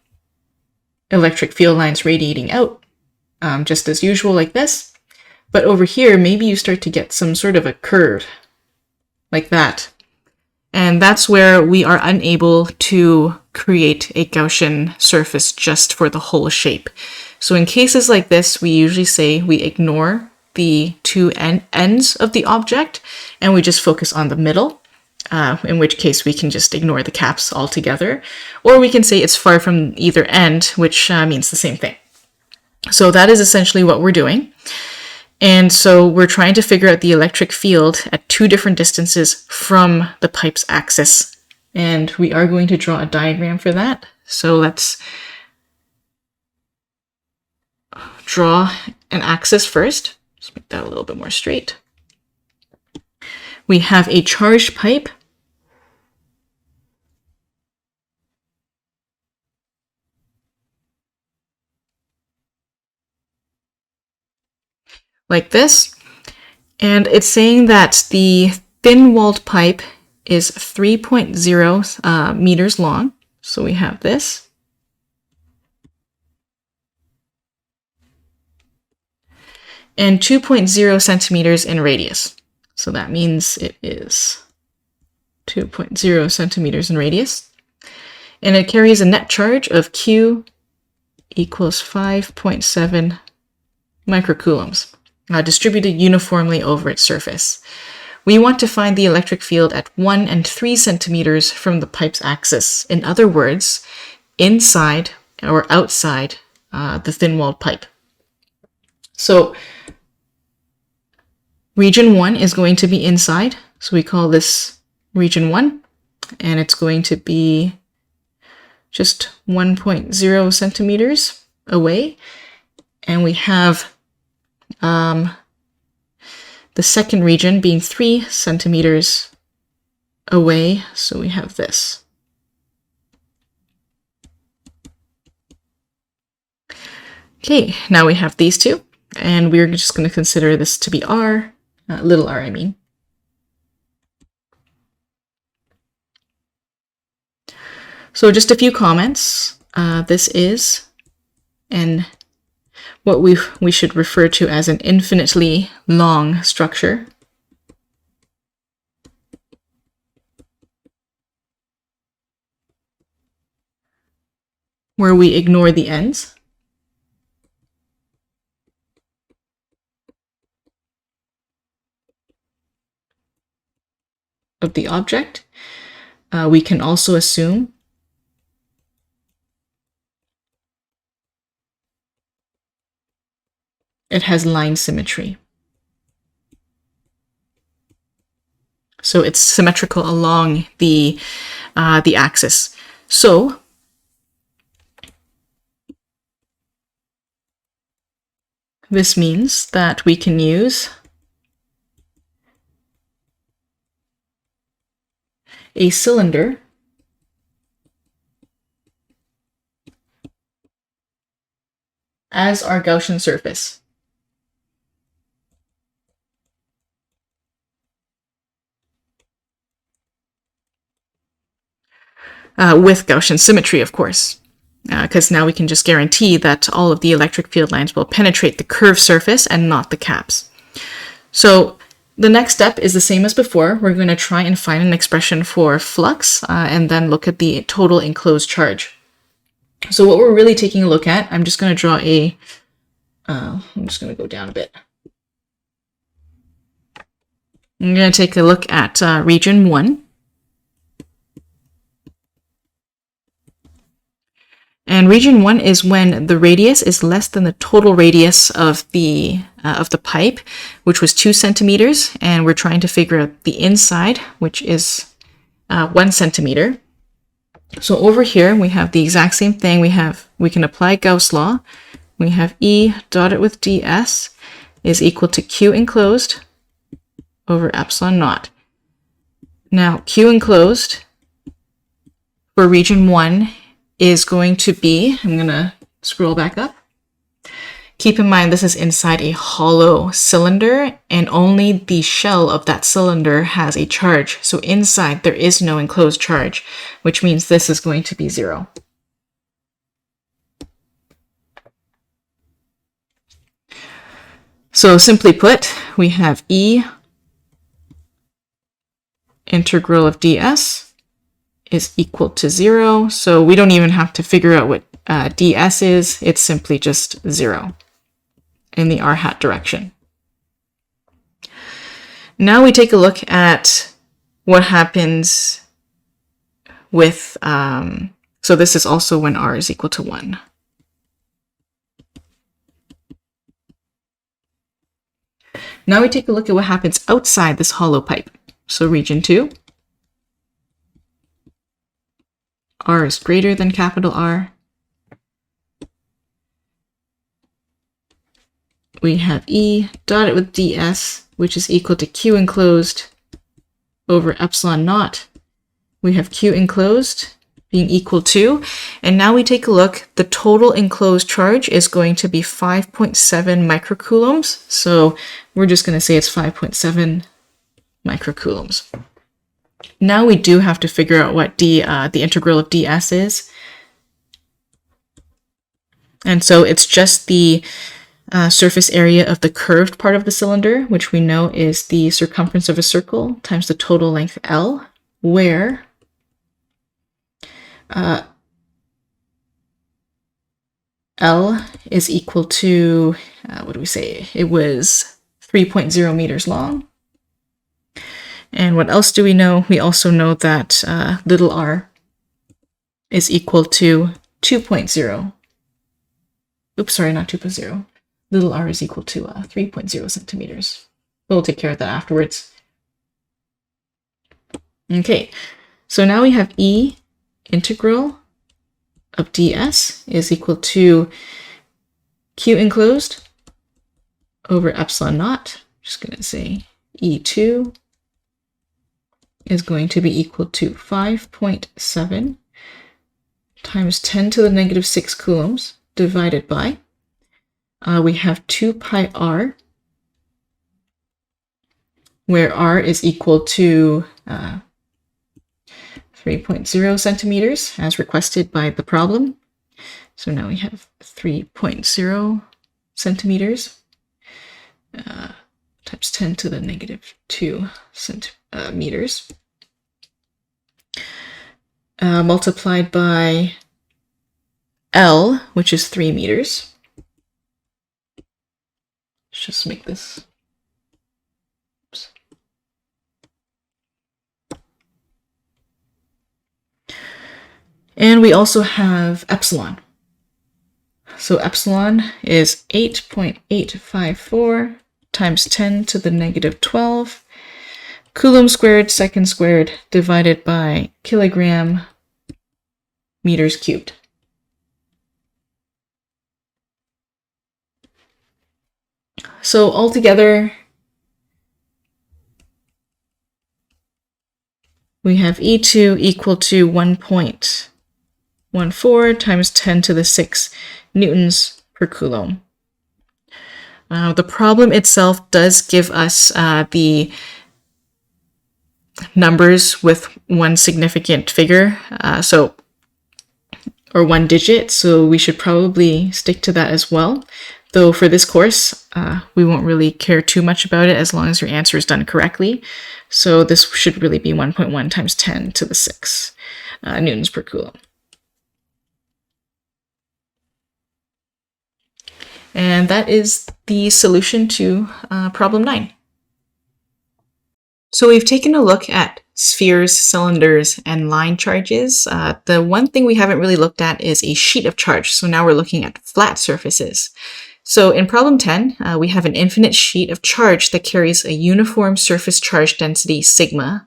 [SPEAKER 1] electric field lines radiating out, just as usual like this. But over here, maybe you start to get some sort of a curve like that. And that's where we are unable to create a Gaussian surface just for the whole shape. So in cases like this, we usually say we ignore the two ends of the object and we just focus on the middle, in which case we can just ignore the caps altogether. Or we can say it's far from either end, which means the same thing. So that is essentially what we're doing. And so we're trying to figure out the electric field at two different distances from the pipe's axis. And we are going to draw a diagram for that. So let's draw an axis first. Let's make that a little bit more straight. We have a charged pipe. Like this. And it's saying that the thin-walled pipe is 3.0 meters long. So we have this. And 2.0 centimeters in radius. So that means it is 2.0 centimeters in radius. And it carries a net charge of Q equals 5.7 microcoulombs, distributed uniformly over its surface. We want to find the electric field at 1 and 3 centimeters from the pipe's axis. In other words, inside or outside the thin-walled pipe. So region 1 is going to be inside. So we call this region 1, and it's going to be just 1.0 centimeters away. And we have the second region being 3 centimeters away. So we have this. Okay, now we have these two, and we're just going to consider this to be R, little r, I mean. So just a few comments. This is what we should refer to as an infinitely long structure. Where we ignore the ends. Of the object. We can also assume it has line symmetry. So it's symmetrical along the axis. So this means that we can use a cylinder as our Gaussian surface. With Gaussian symmetry, of course, because now we can just guarantee that all of the electric field lines will penetrate the curved surface and not the caps. So the next step is the same as before. We're going to try and find an expression for flux and then look at the total enclosed charge. So what we're really taking a look at, I'm just going to draw I'm just going to go down a bit. I'm going to take a look at region 1. And region 1 is when the radius is less than the total radius of the pipe, which was 2 centimeters, and we're trying to figure out the inside, which is 1 centimeter. So over here we have the exact same thing. We can apply Gauss law. We have E dotted with ds is equal to Q enclosed over epsilon naught. Now Q enclosed for region 1 is going to be, I'm going to scroll back up. Keep in mind this is inside a hollow cylinder and only the shell of that cylinder has a charge. So inside there is no enclosed charge, which means this is going to be 0. So simply put, we have E integral of ds is equal to 0. So we don't even have to figure out what ds is. It's simply just 0 in the r hat direction. Now we take a look at what happens with, so this is also when r is equal to 1. Now we take a look at what happens outside this hollow pipe. So region 2, r is greater than capital R. We have E dotted with ds, which is equal to Q enclosed over epsilon naught. We have Q enclosed being equal to, and now we take a look, the total enclosed charge is going to be 5.7 microcoulombs. So we're just going to say it's 5.7 microcoulombs. Now we do have to figure out what the integral of ds is. And so it's just the surface area of the curved part of the cylinder, which we know is the circumference of a circle times the total length L, where L is equal to, what do we say? It was 3.0 meters long. And what else do we know? We also know that little r is equal to 2.0. Oops, sorry, not 2.0. Little r is equal to 3.0 centimeters. We'll take care of that afterwards. Okay, so now we have E integral of ds is equal to Q enclosed over epsilon naught. Just going to say E2 is going to be equal to 5.7 times 10 to the negative 6 coulombs divided by, we have 2 pi r, where r is equal to 3.0 centimeters as requested by the problem. So now we have 3.0 centimeters times 10 to the negative 2 meters multiplied by L, which is 3 meters. Let's just make this. Oops. And we also have epsilon. So epsilon is 8.854 times 10 to the negative 12 coulomb squared second squared divided by kilogram meters cubed. So altogether, we have E2 equal to 1.14 times 10 to the 6 newtons per coulomb. The problem itself does give us the numbers with one significant figure, or one digit, so we should probably stick to that as well. Though for this course, we won't really care too much about it as long as your answer is done correctly. So this should really be 1.1 times 10 to the 6 newtons per coulomb. And that is the solution to problem 9. So we've taken a look at spheres, cylinders, and line charges. The one thing we haven't really looked at is a sheet of charge. So now we're looking at flat surfaces. So in problem 10, we have an infinite sheet of charge that carries a uniform surface charge density sigma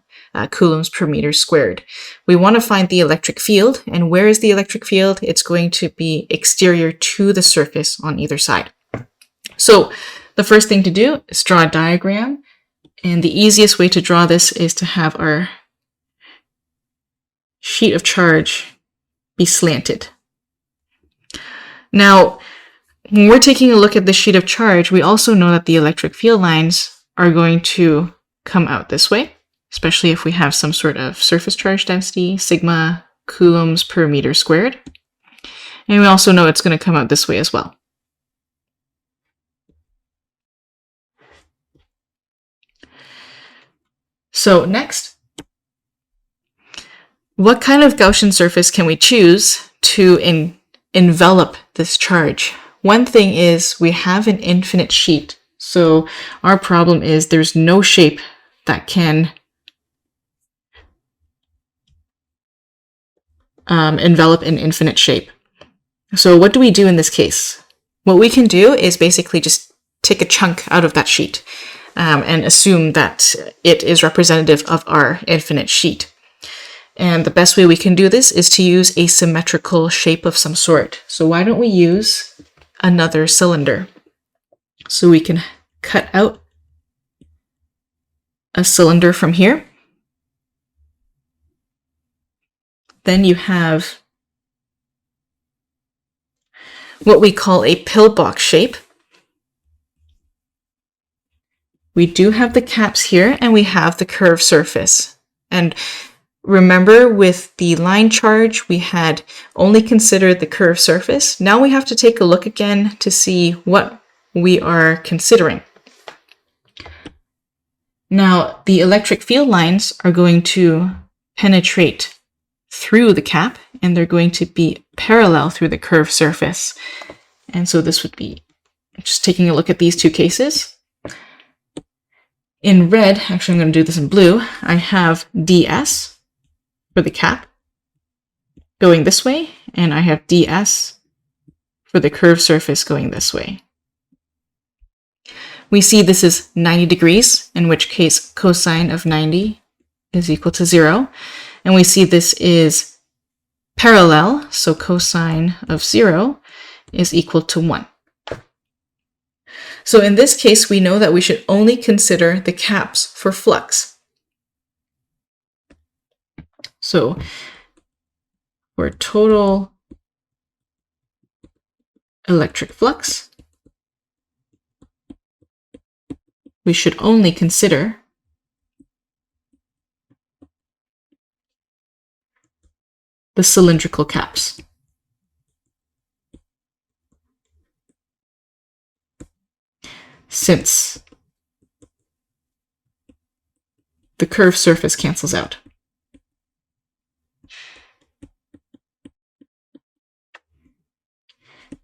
[SPEAKER 1] coulombs per meter squared. We want to find the electric field, and where is the electric field? It's going to be exterior to the surface on either side. So the first thing to do is draw a diagram, and the easiest way to draw this is to have our sheet of charge be slanted. Now, when we're taking a look at the sheet of charge, we also know that the electric field lines are going to come out this way, especially if we have some sort of surface charge density, sigma coulombs per meter squared. And we also know it's going to come out this way as well. So next, What kind of Gaussian surface can we choose to envelop this charge? One thing is we have an infinite sheet. So our problem is there's no shape that can envelop an infinite shape. So what do we do in this case? What we can do is basically just take a chunk out of that sheet and assume that it is representative of our infinite sheet. And the best way we can do this is to use a symmetrical shape of some sort. So why don't we use another cylinder? So we can cut out a cylinder from here. Then you have what we call a pillbox shape. We do have the caps here and we have the curved surface. And remember, with the line charge, we had only considered the curved surface. Now we have to take a look again to see what we are considering. Now, the electric field lines are going to penetrate through the cap, and they're going to be parallel through the curved surface. And so this would be just taking a look at these two cases. In red, actually I'm going to do this in blue, I have ds for the cap going this way, and I have ds for the curved surface going this way. We see this is 90 degrees, in which case cosine of 90 is equal to 0. And we see this is parallel, so cosine of 0 is equal to 1. So in this case, we know that we should only consider the caps for flux. So for total electric flux, we should only consider the cylindrical caps. Since the curved surface cancels out.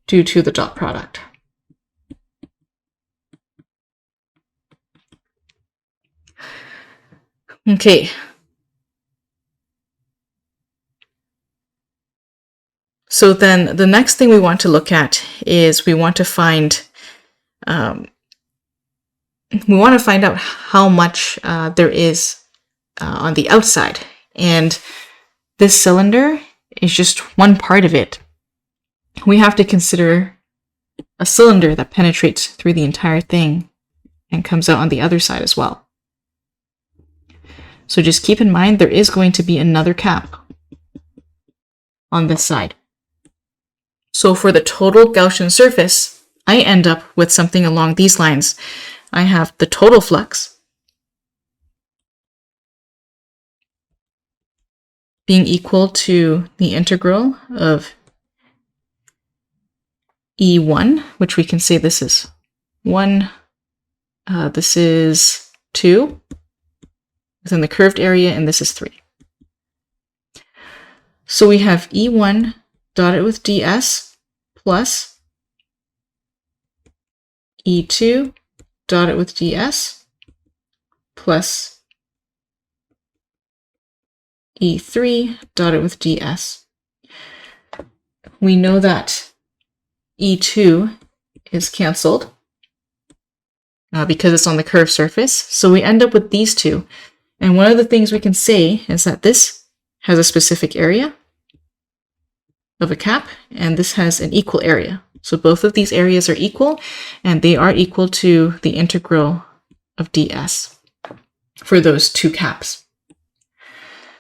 [SPEAKER 1] Due to the dot product. Okay. So then the next thing we want to look at is we want to find out how much there is on the outside. And this cylinder is just one part of it. We have to consider a cylinder that penetrates through the entire thing and comes out on the other side as well. So just keep in mind there is going to be another cap on this side. So for the total Gaussian surface, I end up with something along these lines. I have the total flux being equal to the integral of E1, which we can say this is 1, this is 2 within the curved area, and this is 3. So we have E1 dotted with ds plus E2 dotted with ds plus E3 dotted with ds. We know that E2 is canceled because it's on the curved surface. So we end up with these two. And one of the things we can say is that this has a specific area of a cap, and this has an equal area. So both of these areas are equal, and they are equal to the integral of ds for those two caps.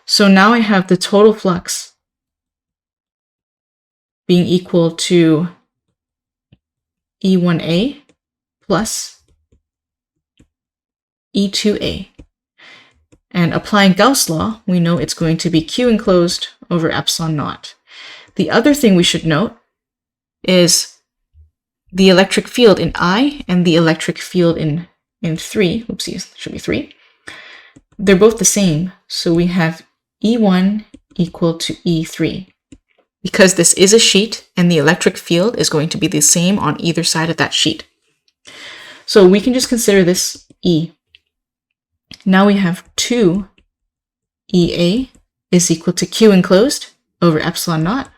[SPEAKER 1] So now I have the total flux being equal to E1A plus E2A. And applying Gauss law, we know it's going to be Q enclosed over epsilon naught. The other thing we should note is the electric field in I and the electric field in 3, oopsies, should be 3. They're both the same. So we have E1 equal to E3. Because this is a sheet and the electric field is going to be the same on either side of that sheet. So we can just consider this E. Now we have 2 EA is equal to Q enclosed over epsilon naught.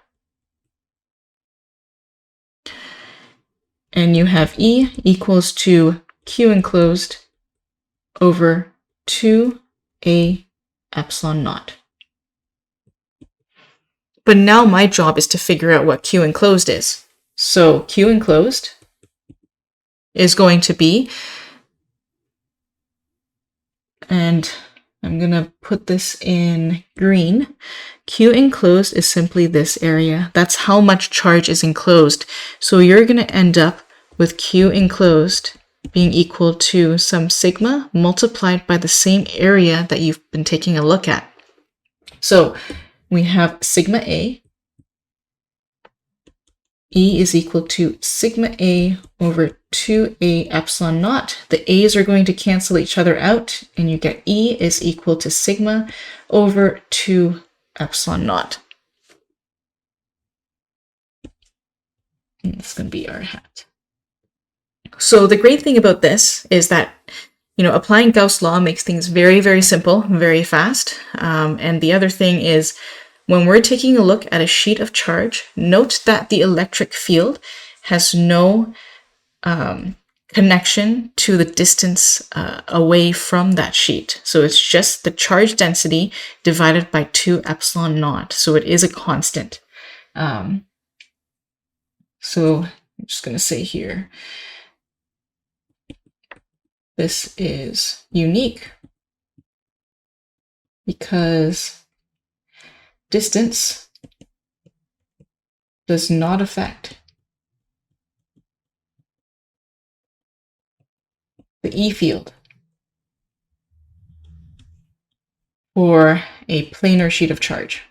[SPEAKER 1] And you have E equals to Q enclosed over 2A epsilon naught. But now my job is to figure out what Q enclosed is. So Q enclosed is going to be, and I'm going to put this in green. Q enclosed is simply this area. That's how much charge is enclosed. So you're going to end up with Q enclosed being equal to some sigma multiplied by the same area that you've been taking a look at. So we have sigma A. E is equal to sigma A over 2A epsilon naught. The A's are going to cancel each other out, and you get E is equal to sigma over 2 epsilon naught. And that's going to be our hat. So the great thing about this is that, applying Gauss law makes things very, very simple, very fast. And the other thing is, when we're taking a look at a sheet of charge, note that the electric field has no connection to the distance away from that sheet. So it's just the charge density divided by 2 epsilon naught. So it is a constant. So I'm just going to say here, this is unique because distance does not affect the E field for a planar sheet of charge.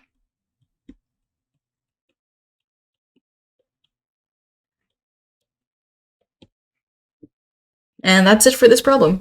[SPEAKER 1] And that's it for this problem.